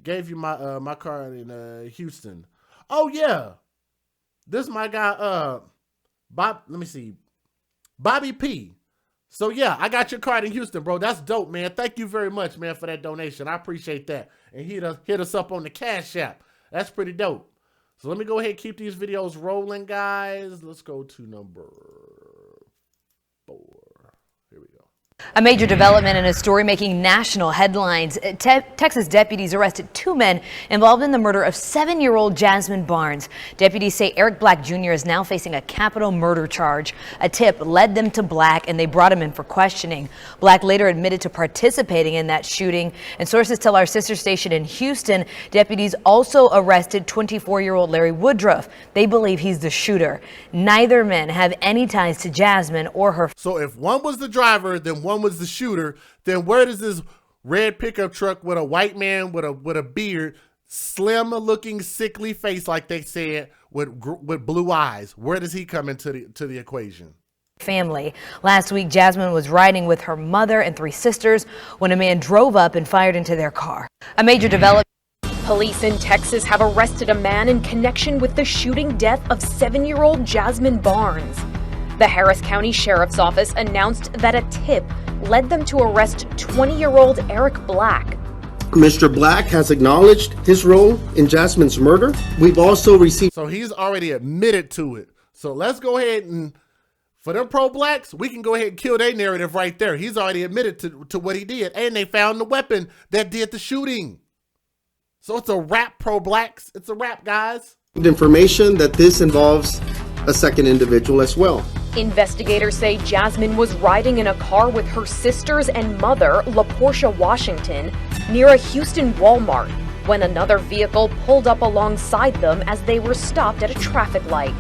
gave you my car in Houston. Oh, yeah. This is my guy, Bob. Let me see. Bobby P. So, yeah, I got your card in Houston, bro. That's dope, man. Thank you very much, man, for that donation. I appreciate that. And hit us up on the Cash App. That's pretty dope. So let me go ahead and keep these videos rolling, guys. Let's go to number 4. Here we go. A major development in a story making national headlines. Texas deputies arrested 2 men involved in the murder of 7-year-old Jazmine Barnes. Deputies say Eric Black Jr. is now facing a capital murder charge. A tip led them to Black and they brought him in for questioning. Black later admitted to participating in that shooting, and sources tell our sister station in Houston deputies also arrested 24-year-old Larry Woodruff. They believe he's the shooter. Neither man have any ties to Jazmine or her. So if one was the driver, then one was the shooter, then where does this red pickup truck with a white man with a beard, slim looking, sickly face, like they said, with blue eyes, where does he come into the equation? family. Last week, Jazmine was riding with her mother and 3 sisters when a man drove up and fired into their car. A major development. Police in Texas have arrested a man in connection with the shooting death of 7-year-old Jazmine Barnes. The Harris County Sheriff's Office announced that a tip led them to arrest 20-year-old Eric Black. Mr. Black has acknowledged his role in Jazmine's murder. We've also received... So he's already admitted to it. So let's go ahead and, for them pro-blacks, we can go ahead and kill their narrative right there. He's already admitted to what he did. And they found the weapon that did the shooting. So it's a wrap, pro-blacks. It's a wrap, guys. Information that this involves a second individual as well. Investigators say Jazmine was riding in a car with her sisters and mother, LaPortia Washington, near a Houston Walmart when another vehicle pulled up alongside them as they were stopped at a traffic light.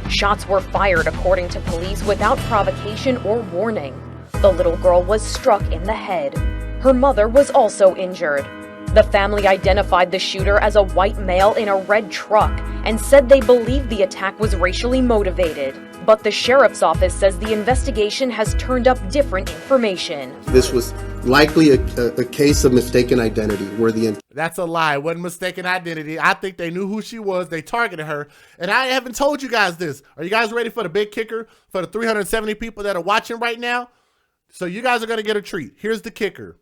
Shots were fired, according to police, without provocation or warning. The little girl was struck in the head. Her mother was also injured. The family identified the shooter as a white male in a red truck and said they believed the attack was racially motivated. But the sheriff's office says the investigation has turned up different information. This was likely a case of mistaken identity where the... That's a lie. It wasn't mistaken identity. I think they knew who she was. They targeted her. And I haven't told you guys this. Are you guys ready for the big kicker for the 370 people that are watching right now? So you guys are going to get a treat. Here's the kicker.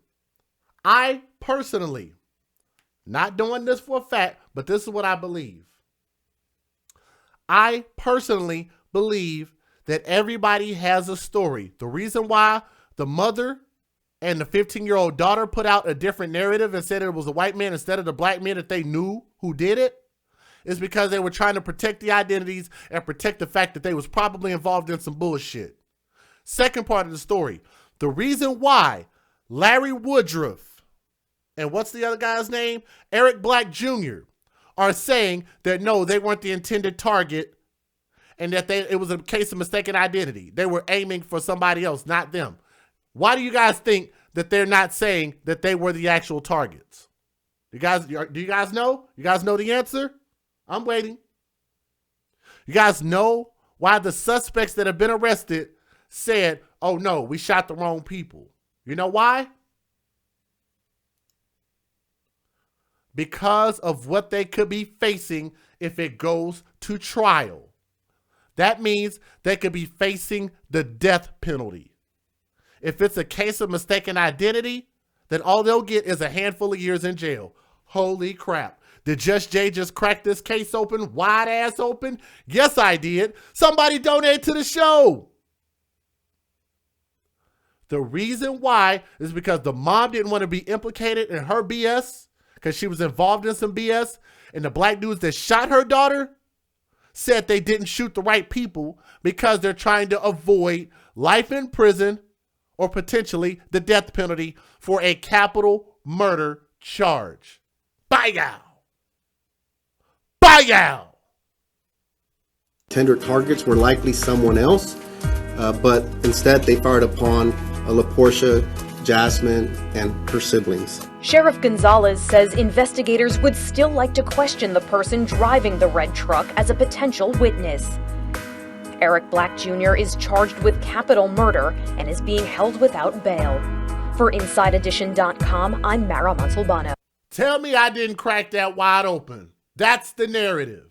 I personally, not doing this for a fact, but this is what I believe. I personally believe that everybody has a story. The reason why the mother and the 15-year-old daughter put out a different narrative and said it was a white man instead of the black man that they knew who did it is because they were trying to protect the identities and protect the fact that they was probably involved in some bullshit. Second part of the story, the reason why Larry Woodruff and what's the other guy's name? Eric Black Jr. are saying that no, they weren't the intended target and that it was a case of mistaken identity. They were aiming for somebody else, not them. Why do you guys think that they're not saying that they were the actual targets? Do you guys know? You guys know the answer? I'm waiting. You guys know why the suspects that have been arrested said, oh no, we shot the wrong people. You know why? Because of what they could be facing if it goes to trial. That means they could be facing the death penalty. If it's a case of mistaken identity, then all they'll get is a handful of years in jail. Holy crap. Did Just Jay just crack this case open, wide ass open? Yes, I did. Somebody donate to the show. The reason why is because the mom didn't want to be implicated in her BS because she was involved in some BS, and the black dudes that shot her daughter said they didn't shoot the right people because they're trying to avoid life in prison or potentially the death penalty for a capital murder charge. Bye-yow. Bye-yow. Intended targets were likely someone else, but instead they fired upon LaPortia, Jazmine, and her siblings. Sheriff Gonzalez says investigators would still like to question the person driving the red truck as a potential witness. Eric Black Jr. is charged with capital murder and is being held without bail. For InsideEdition.com, I'm Mara Montalbano. Tell me I didn't crack that wide open. That's the narrative.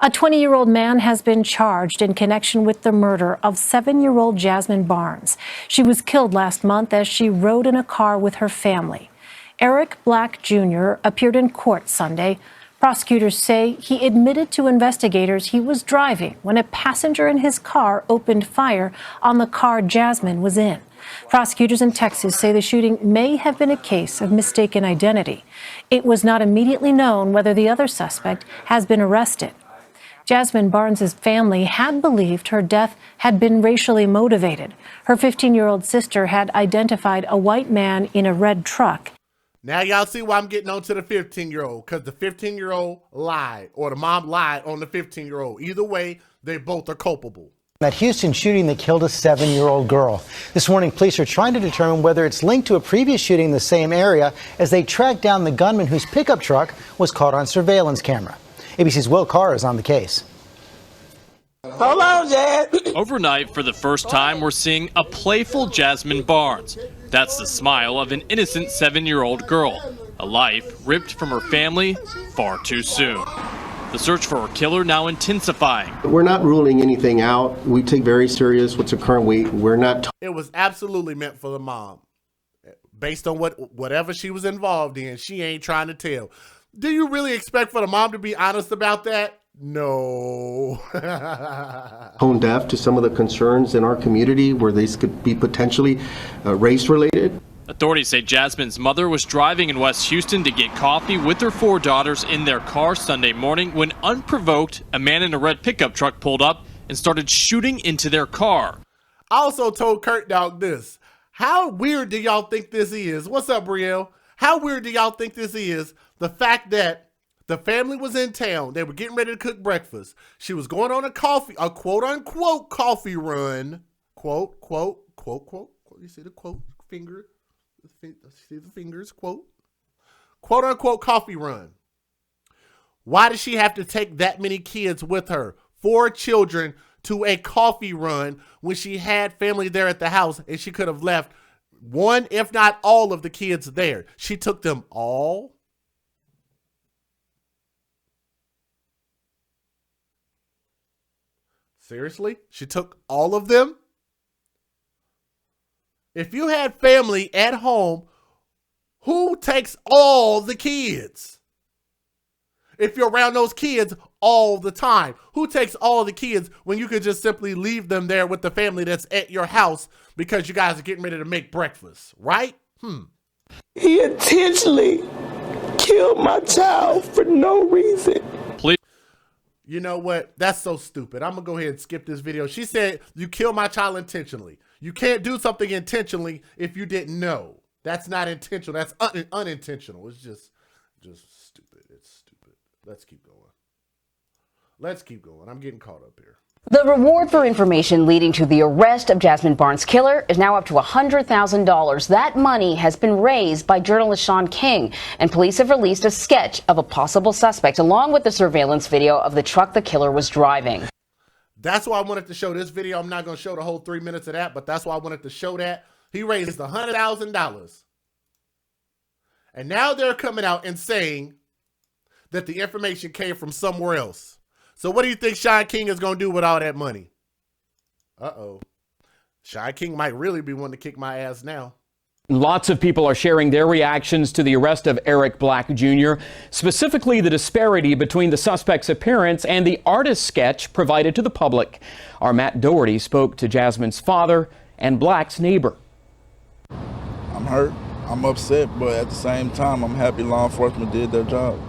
A 20-year-old man has been charged in connection with the murder of 7-year-old Jazmine Barnes. She was killed last month as she rode in a car with her family. Eric Black Jr. appeared in court Sunday. Prosecutors say he admitted to investigators he was driving when a passenger in his car opened fire on the car Jazmine was in. Prosecutors in Texas say the shooting may have been a case of mistaken identity. It was not immediately known whether the other suspect has been arrested. Jazmine Barnes' family had believed her death had been racially motivated. Her 15-year-old sister had identified a white man in a red truck. Now y'all see why I'm getting on to the 15-year-old, because the 15-year-old lied, or the mom lied on the 15-year-old. Either way, they both are culpable. That Houston shooting that killed a 7-year-old girl. This morning, police are trying to determine whether it's linked to a previous shooting in the same area as they track down the gunman whose pickup truck was caught on surveillance camera. ABC's Will Carr is on the case. Hold on, Jazz. Overnight, for the first time, we're seeing a playful Jazmine Barnes. That's the smile of an innocent 7-year-old girl. A life ripped from her family far too soon. The search for her killer now intensifying. We're not ruling anything out. We take very serious what's occurring. We're not. It was absolutely meant for the mom. Based on whatever she was involved in, she ain't trying to tell. Do you really expect for the mom to be honest about that? No. Tone deaf to some of the concerns in our community where these could be potentially race related. Authorities say Jazmine's mother was driving in West Houston to get coffee with her 4 daughters in their car Sunday morning when, unprovoked, a man in a red pickup truck pulled up and started shooting into their car. I also told Kurt Dog this. How weird do y'all think this is? What's up, Brielle? How weird do y'all think this is? The fact that the family was in town. They were getting ready to cook breakfast. She was going on a quote-unquote coffee run. Quote. You see the quote finger? See the fingers, quote-unquote coffee run. Why did she have to take that many kids with her, 4 children, to a coffee run when she had family there at the house and she could have left one, if not all, of the kids there? She took them all. Seriously? She took all of them? If you had family at home, who takes all the kids? If you're around those kids all the time, who takes all the kids when you could just simply leave them there with the family that's at your house because you guys are getting ready to make breakfast, right? He intentionally killed my child for no reason. You know what? That's so stupid. I'm going to go ahead and skip this video. She said, you killed my child intentionally. You can't do something intentionally if you didn't know. That's not intentional. That's unintentional. It's just stupid. It's stupid. Let's keep going. I'm getting caught up here. The reward for information leading to the arrest of Jazmine Barnes' killer is now up to $100,000. That money has been raised by journalist Sean King, and police have released a sketch of a possible suspect along with the surveillance video of the truck the killer was driving. That's why I wanted to show this video. I'm not going to show the whole 3 minutes of that, but that's why I wanted to show that. He raised $100,000. And now they're coming out and saying that the information came from somewhere else. So what do you think Sean King is going to do with all that money? Uh-oh. Sean King might really be wanting to kick my ass now. Lots of people are sharing their reactions to the arrest of Eric Black Jr., specifically the disparity between the suspect's appearance and the artist sketch provided to the public. Our Matt Doherty spoke to Jazmine's father and Black's neighbor. I'm hurt. I'm upset, but at the same time, I'm happy law enforcement did their job.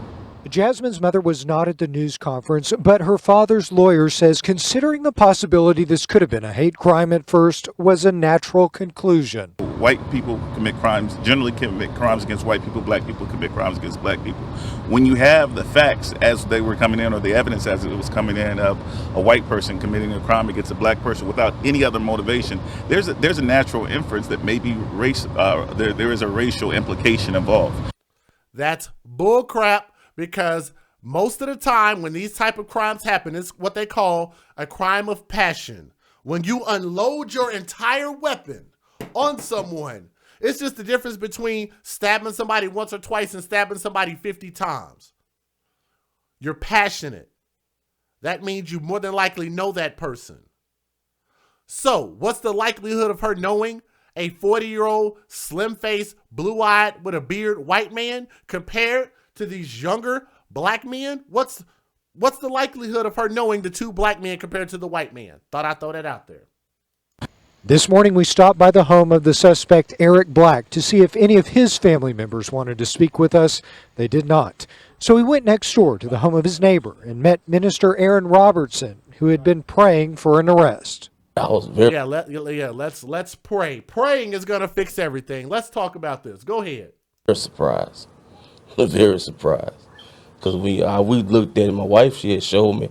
Jazmine's mother was not at the news conference, but her father's lawyer says considering the possibility this could have been a hate crime at first was a natural conclusion. White people commit crimes, generally commit crimes against white people. Black people commit crimes against black people. When you have the facts as they were coming in, or the evidence as it was coming in of a white person committing a crime against a black person without any other motivation, there's a natural inference that maybe race, there is a racial implication involved. That's bull crap. Because most of the time when these type of crimes happen, it's what they call a crime of passion. When you unload your entire weapon on someone, it's just the difference between stabbing somebody once or twice and stabbing somebody 50 times. You're passionate. That means you more than likely know that person. So what's the likelihood of her knowing a 40-year-old, slim-faced, blue-eyed, with a beard white man compared to these younger black men? What's the likelihood of her knowing the 2 black men compared to the white man? Thought I'd throw that out there. This morning we stopped by the home of the suspect Eric Black to see if any of his family members wanted to speak with us. They did not. So we went next door to the home of his neighbor and met Minister Aaron Robertson, who had been praying for an arrest. Let's pray. Praying is going to fix everything. Let's talk about this. Go ahead. Surprised. Very surprised, because we looked at it. My wife, she had showed me,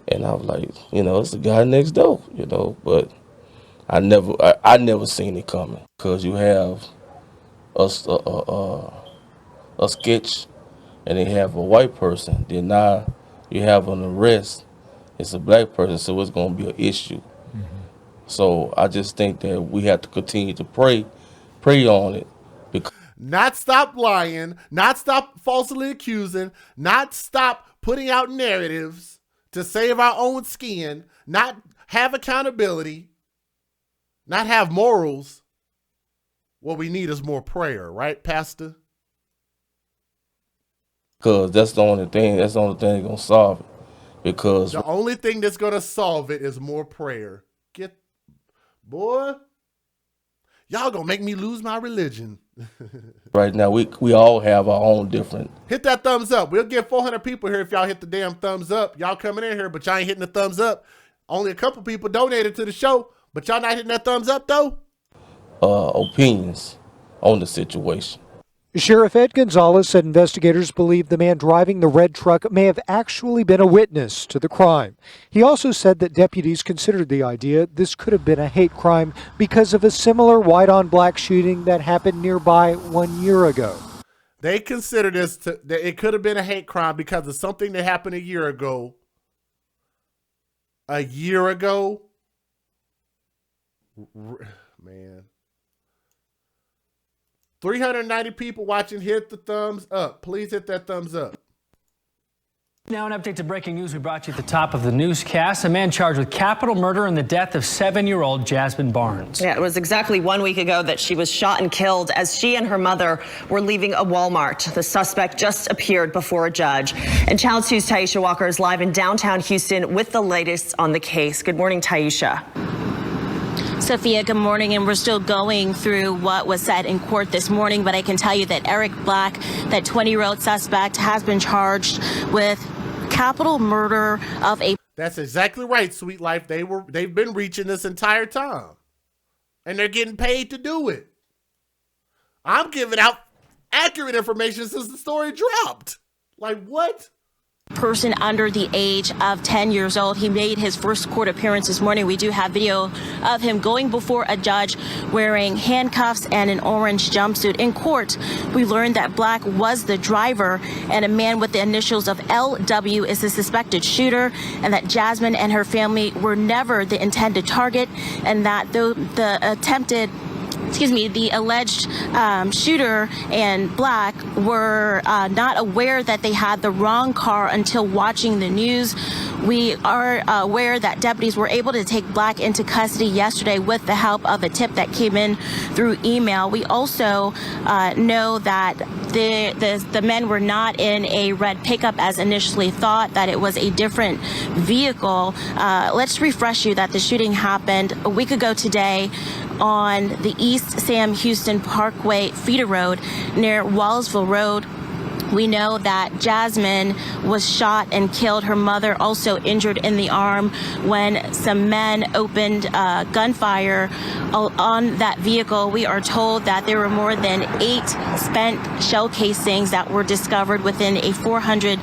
and I was like, it's the guy next door, but I never seen it coming, because you have a sketch and they have a white person, then now you have an arrest It's a black person, so it's going to be an issue. So I just think that we have to continue to pray on it. Not stop lying, not stop falsely accusing, not stop putting out narratives to save our own skin, not have accountability, not have morals. What we need is more prayer, right, Pastor? Because that's the only thing that's going to solve it. Because the only thing that's going to solve it is more prayer. Boy, y'all going to make me lose my religion. Right now, we all have our own different. Hit that thumbs up. We'll get 400 people here if y'all hit the damn thumbs up. Y'all coming in here, but y'all ain't hitting the thumbs up. Only a couple people donated to the show, but y'all not hitting that thumbs up, though? Opinions on the situation. Sheriff Ed Gonzalez said investigators believe the man driving the red truck may have actually been a witness to the crime. He also said that deputies considered the idea this could have been a hate crime because of a similar white-on-black shooting that happened nearby 1 year ago. They considered that it could have been a hate crime because of something that happened a year ago. A year ago? Man. 390 people watching. Hit the thumbs up. Please hit that thumbs up. Now an update to breaking news we brought you at the top of the newscast. A man charged with capital murder in the death of 7-year-old Jazmine Barnes. Yeah, it was exactly 1 week ago that she was shot and killed as she and her mother were leaving a Walmart. The suspect just appeared before a judge. And Channel 2's Taisha Walker is live in downtown Houston with the latest on the case. Good morning, Taisha. Sophia, good morning, and we're still going through what was said in court this morning, but I can tell you that Eric Black, that 20-year-old suspect, has been charged with capital murder of a... That's exactly right, Sweet Life. They've been reaching this entire time, and they're getting paid to do it. I'm giving out accurate information since the story dropped. Like, what? Person under the age of 10 years old. He made his first court appearance this morning. We do have video of him going before a judge wearing handcuffs and an orange jumpsuit. In court, we learned that Black was the driver and a man with the initials of LW is the suspected shooter, and that Jazmine and her family were never the intended target, and that the alleged shooter and Black were not aware that they had the wrong car until watching the news. We are aware that deputies were able to take Black into custody yesterday with the help of a tip that came in through email. We also know that the men were not in a red pickup as initially thought, that it was a different vehicle. Let's refresh you that the shooting happened a week ago today on the East Sam Houston Parkway feeder road near Wallsville Road. We know that Jazmine was shot and killed. Her mother also injured in the arm when some men opened gunfire on that vehicle. We are told that there were more than 8 spent shell casings that were discovered within a 400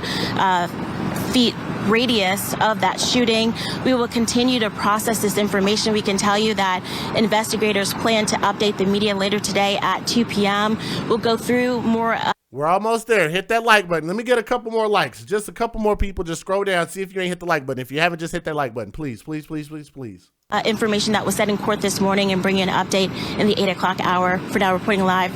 feet radius of that shooting. We will continue to process this information. We can tell you that investigators plan to update the media later today at 2 p.m. We'll go through more. We're almost there. Hit that like button. Let me get a couple more likes. Just a couple more people. Just scroll down. See if you ain't hit the like button. If you haven't, just hit that like button. Please, please, please, please, please. Information that was said in court this morning and bring you an update in the 8 o'clock hour. For now, reporting live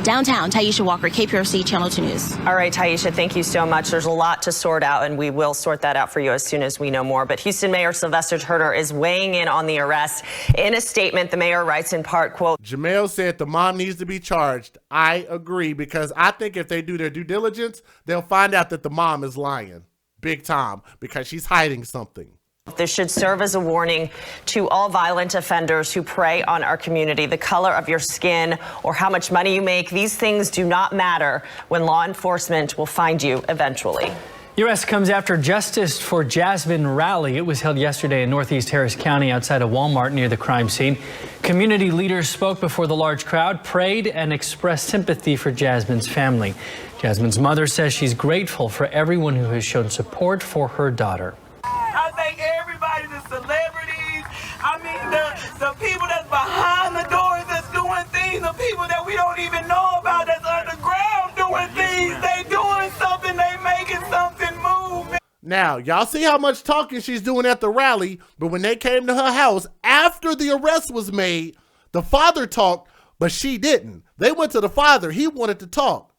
downtown, Taisha Walker, KPRC Channel 2 News. All right, Taisha, thank you so much. There's a lot to sort out, and we will sort that out for you as soon as we know more. But Houston Mayor Sylvester Turner is weighing in on the arrest. In a statement, the mayor writes in part, quote, Jamel said the mom needs to be charged. I agree, because I think if they do their due diligence, they'll find out that the mom is lying big time because she's hiding something. This should serve as a warning to all violent offenders who prey on our community. The color of your skin or how much money you make, these things do not matter when law enforcement will find you eventually. The arrest comes after Justice for Jazmine rally. It was held yesterday in Northeast Harris County outside of Walmart near the crime scene. Community leaders spoke before the large crowd, prayed, and expressed sympathy for Jazmine's family. Jazmine's mother says she's grateful for everyone who has shown support for her daughter. I thank everybody, the celebrities, I mean the people that's behind the doors that's doing things, the people that we don't even know about that's underground doing things. They doing something, they making something move. Now, y'all see how much talking she's doing at the rally, but when they came to her house after the arrest was made, the father talked, but she didn't. They went to the father. He wanted to talk.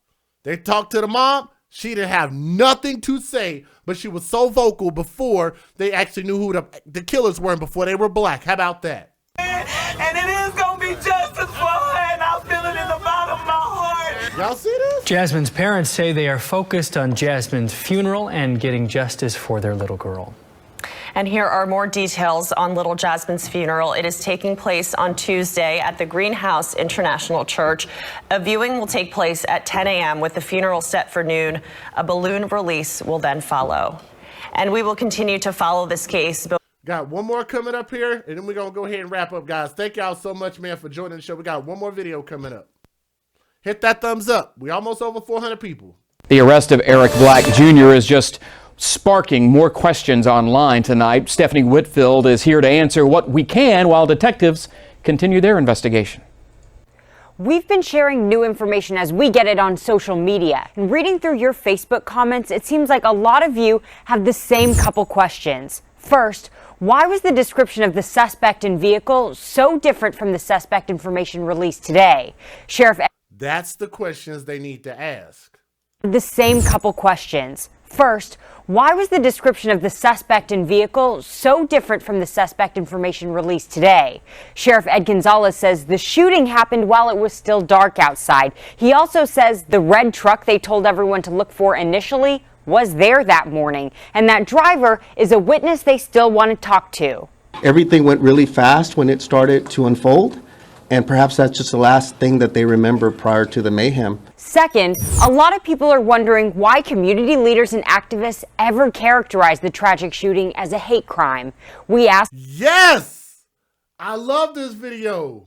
They talked to the mom. She didn't have nothing to say, but she was so vocal before they actually knew who the killers were and before they were black. How about that? And it is going to be justice for her, and I feel it in the bottom of my heart. Y'all see this? Jazmine's parents say they are focused on Jazmine's funeral and getting justice for their little girl. And here are more details on little Jazmine's funeral. It is taking place on Tuesday at the Greenhouse International Church. A viewing will take place at 10 a.m. with the funeral set for noon. A balloon release will then follow. And we will continue to follow this case. Got one more coming up here, and then we're going to go ahead and wrap up, guys. Thank y'all so much, man, for joining the show. We got one more video coming up. Hit that thumbs up. We almost over 400 people. The arrest of Eric Black Jr. is just sparking more questions online tonight. Stephanie Whitfield is here to answer what we can while detectives continue their investigation. We've been sharing new information as we get it on social media. And reading through your Facebook comments, it seems like a lot of you have the same couple questions. First, why was the description of the suspect and vehicle so different from the suspect information released today? That's the questions they need to ask. The same couple questions. First, why was the description of the suspect and vehicle so different from the suspect information released today? Sheriff Ed Gonzalez says the shooting happened while it was still dark outside. He also says the red truck they told everyone to look for initially was there that morning, and that driver is a witness they still want to talk to. Everything went really fast when it started to unfold, and perhaps that's just the last thing that they remember prior to the mayhem. Second, a lot of people are wondering why community leaders and activists ever characterize the tragic shooting as a hate crime. We asked. Yes! I love this video.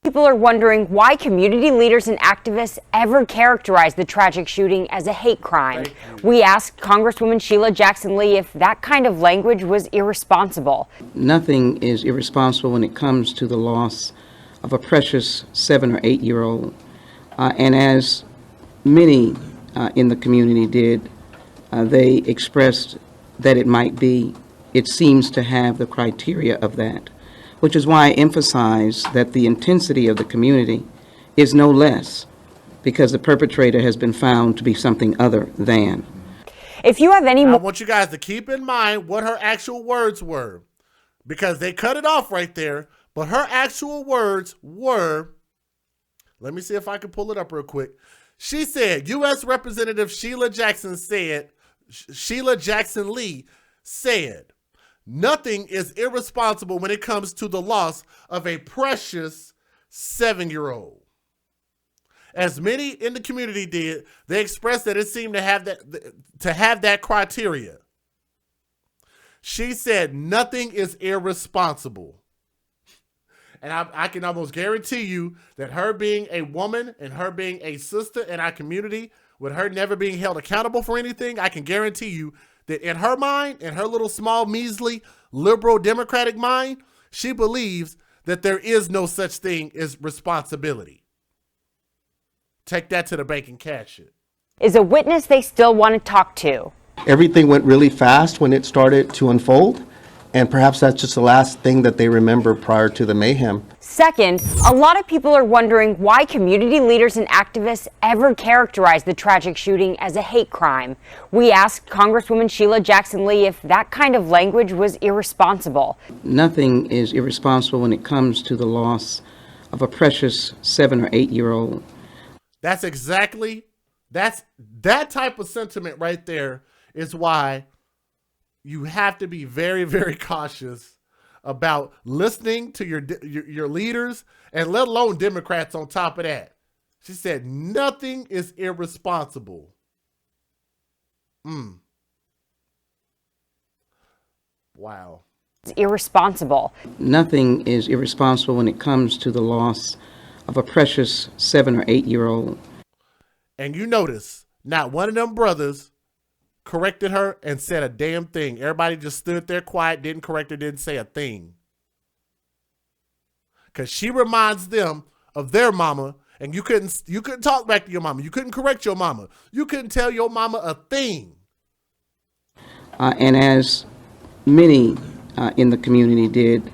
People are wondering why community leaders and activists ever characterize the tragic shooting as a hate crime. We asked Congresswoman Sheila Jackson Lee if that kind of language was irresponsible. Nothing is irresponsible when it comes to the loss of a precious 7 or 8 year old. And as many in the community did, they expressed that it might be, it seems to have the criteria of that, which is why I emphasize that the intensity of the community is no less, because the perpetrator has been found to be something other than. If you have any I want you guys to keep in mind what her actual words were, because they cut it off right there, but her actual words were, let me see if I can pull it up real quick. She said, U.S. Representative Sheila Jackson Lee said, nothing is irresponsible when it comes to the loss of a precious 7-year-old. As many in the community did, they expressed that it seemed to have that criteria. She said nothing is irresponsible. And I can almost guarantee you that her being a woman and her being a sister in our community, with her never being held accountable for anything, I can guarantee you that in her mind, in her little small, measly, liberal, democratic mind, she believes that there is no such thing as responsibility. Take that to the bank and cash it. Is a witness they still want to talk to. Everything went really fast when it started to unfold, and perhaps that's just the last thing that they remember prior to the mayhem. Second, a lot of people are wondering why community leaders and activists ever characterize the tragic shooting as a hate crime. We asked Congresswoman Sheila Jackson Lee if that kind of language was irresponsible. Nothing is irresponsible when it comes to the loss of a precious 7 or 8 year old. That's that type of sentiment right there is why you have to be very, very cautious about listening to your leaders, and let alone Democrats on top of that. She said nothing is irresponsible. Wow. It's irresponsible. Nothing is irresponsible when it comes to the loss of a precious 7 or 8 year old. And you notice, not one of them brothers corrected her and said a damn thing. Everybody just stood there quiet, didn't correct her, didn't say a thing. Because she reminds them of their mama, and you couldn't talk back to your mama. You couldn't correct your mama. You couldn't tell your mama a thing. And as many in the community did,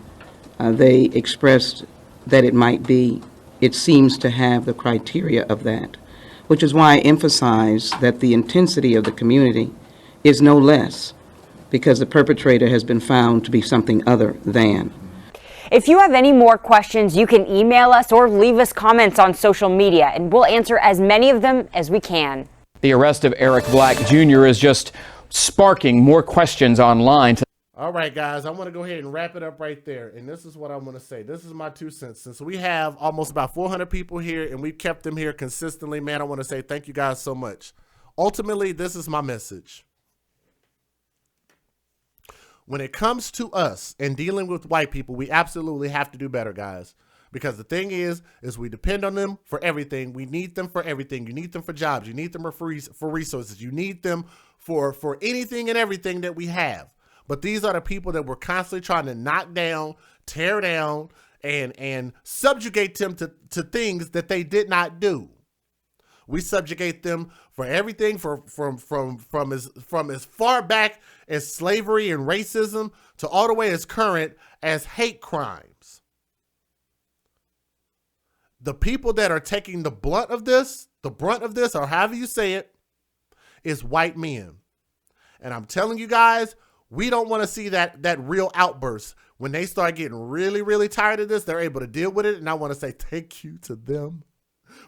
they expressed that it seems to have the criteria of that, which is why I emphasize that the intensity of the community is no less, because the perpetrator has been found to be something other than. If you have any more questions, you can email us or leave us comments on social media, and we'll answer as many of them as we can. The arrest of Eric Black Jr. is just sparking more questions online. All right, guys, I want to go ahead and wrap it up right there. And this is what I want to say. This is my 2 cents. Since we have almost about 400 people here and we've kept them here consistently, man, I want to say thank you guys so much. Ultimately, this is my message. When it comes to us and dealing with white people, we absolutely have to do better, guys. Because the thing is we depend on them for everything. We need them for everything. You need them for jobs. You need them for resources. You need them for anything and everything that we have. But these are the people that we're constantly trying to knock down, tear down, and subjugate them to things that they did not do. We subjugate them for everything from as far back as slavery and racism to all the way as current as hate crimes. The people that are taking the brunt of this, or however you say it, is white men. And I'm telling you guys, we don't want to see that real outburst. When they start getting really, really tired of this, they're able to deal with it. And I want to say thank you to them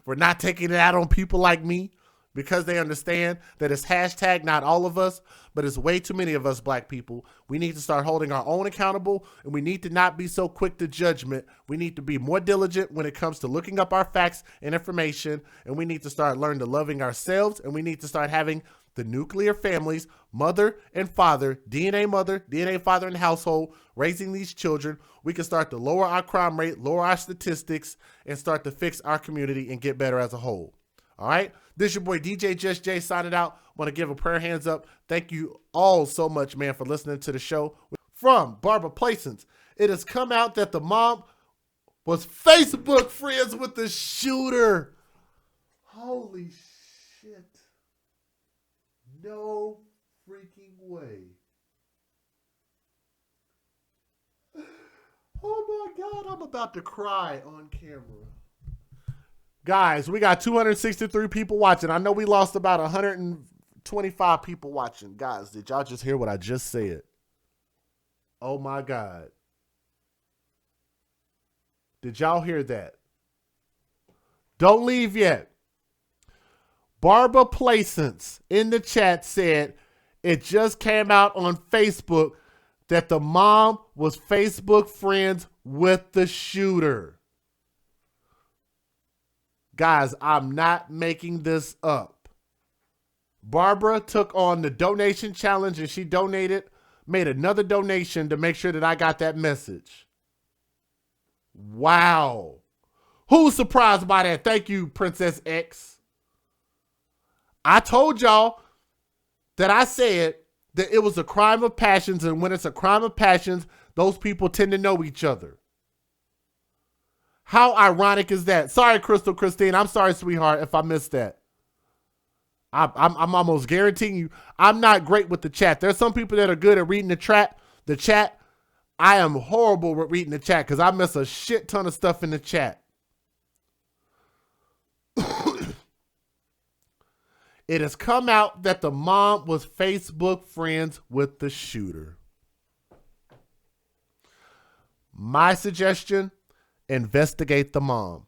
for not taking it out on people like me, because they understand that it's hashtag not all of us, but it's way too many of us black people. We need to start holding our own accountable, and we need to not be so quick to judgment. We need to be more diligent when it comes to looking up our facts and information, and we need to start learning to loving ourselves, and we need to start having the nuclear families, mother and father, DNA mother, DNA father in the household, raising these children. We can start to lower our crime rate, lower our statistics, and start to fix our community and get better as a whole. All right? This is your boy DJ Just Jay signing out. Want to give a prayer hands up. Thank you all so much, man, for listening to the show. From Barbara Plaisance, it has come out that the mom was Facebook friends with the shooter. Holy shit. No freaking way. Oh my God, I'm about to cry on camera. Guys, we got 263 people watching. I know we lost about 125 people watching. Guys, did y'all just hear what I just said? Oh my God. Did y'all hear that? Don't leave yet. Barbara Plaisance in the chat said it just came out on Facebook that the mom was Facebook friends with the shooter. Guys, I'm not making this up. Barbara took on the donation challenge and she made another donation to make sure that I got that message. Wow. Who's surprised by that? Thank you, Princess X. I told y'all that I said that it was a crime of passions, and when it's a crime of passions, those people tend to know each other. How ironic is that? Sorry, Crystal Christine. I'm sorry, sweetheart, if I missed that. I'm almost guaranteeing you, I'm not great with the chat. There's some people that are good at reading the chat. I am horrible with reading the chat because I miss a shit ton of stuff in the chat. It has come out that the mom was Facebook friends with the shooter. My suggestion, investigate the mom.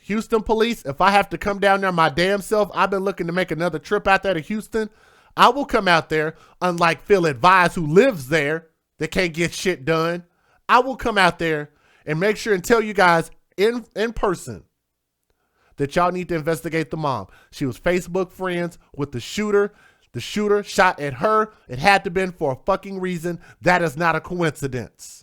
Houston police, if I have to come down there my damn self, I've been looking to make another trip out there to Houston. I will come out there, unlike Phil Advise, who lives there, that can't get shit done. I will come out there and make sure and tell you guys in person that y'all need to investigate the mom. She was Facebook friends with the shooter. The shooter shot at her. It had to have been for a fucking reason. That is not a coincidence.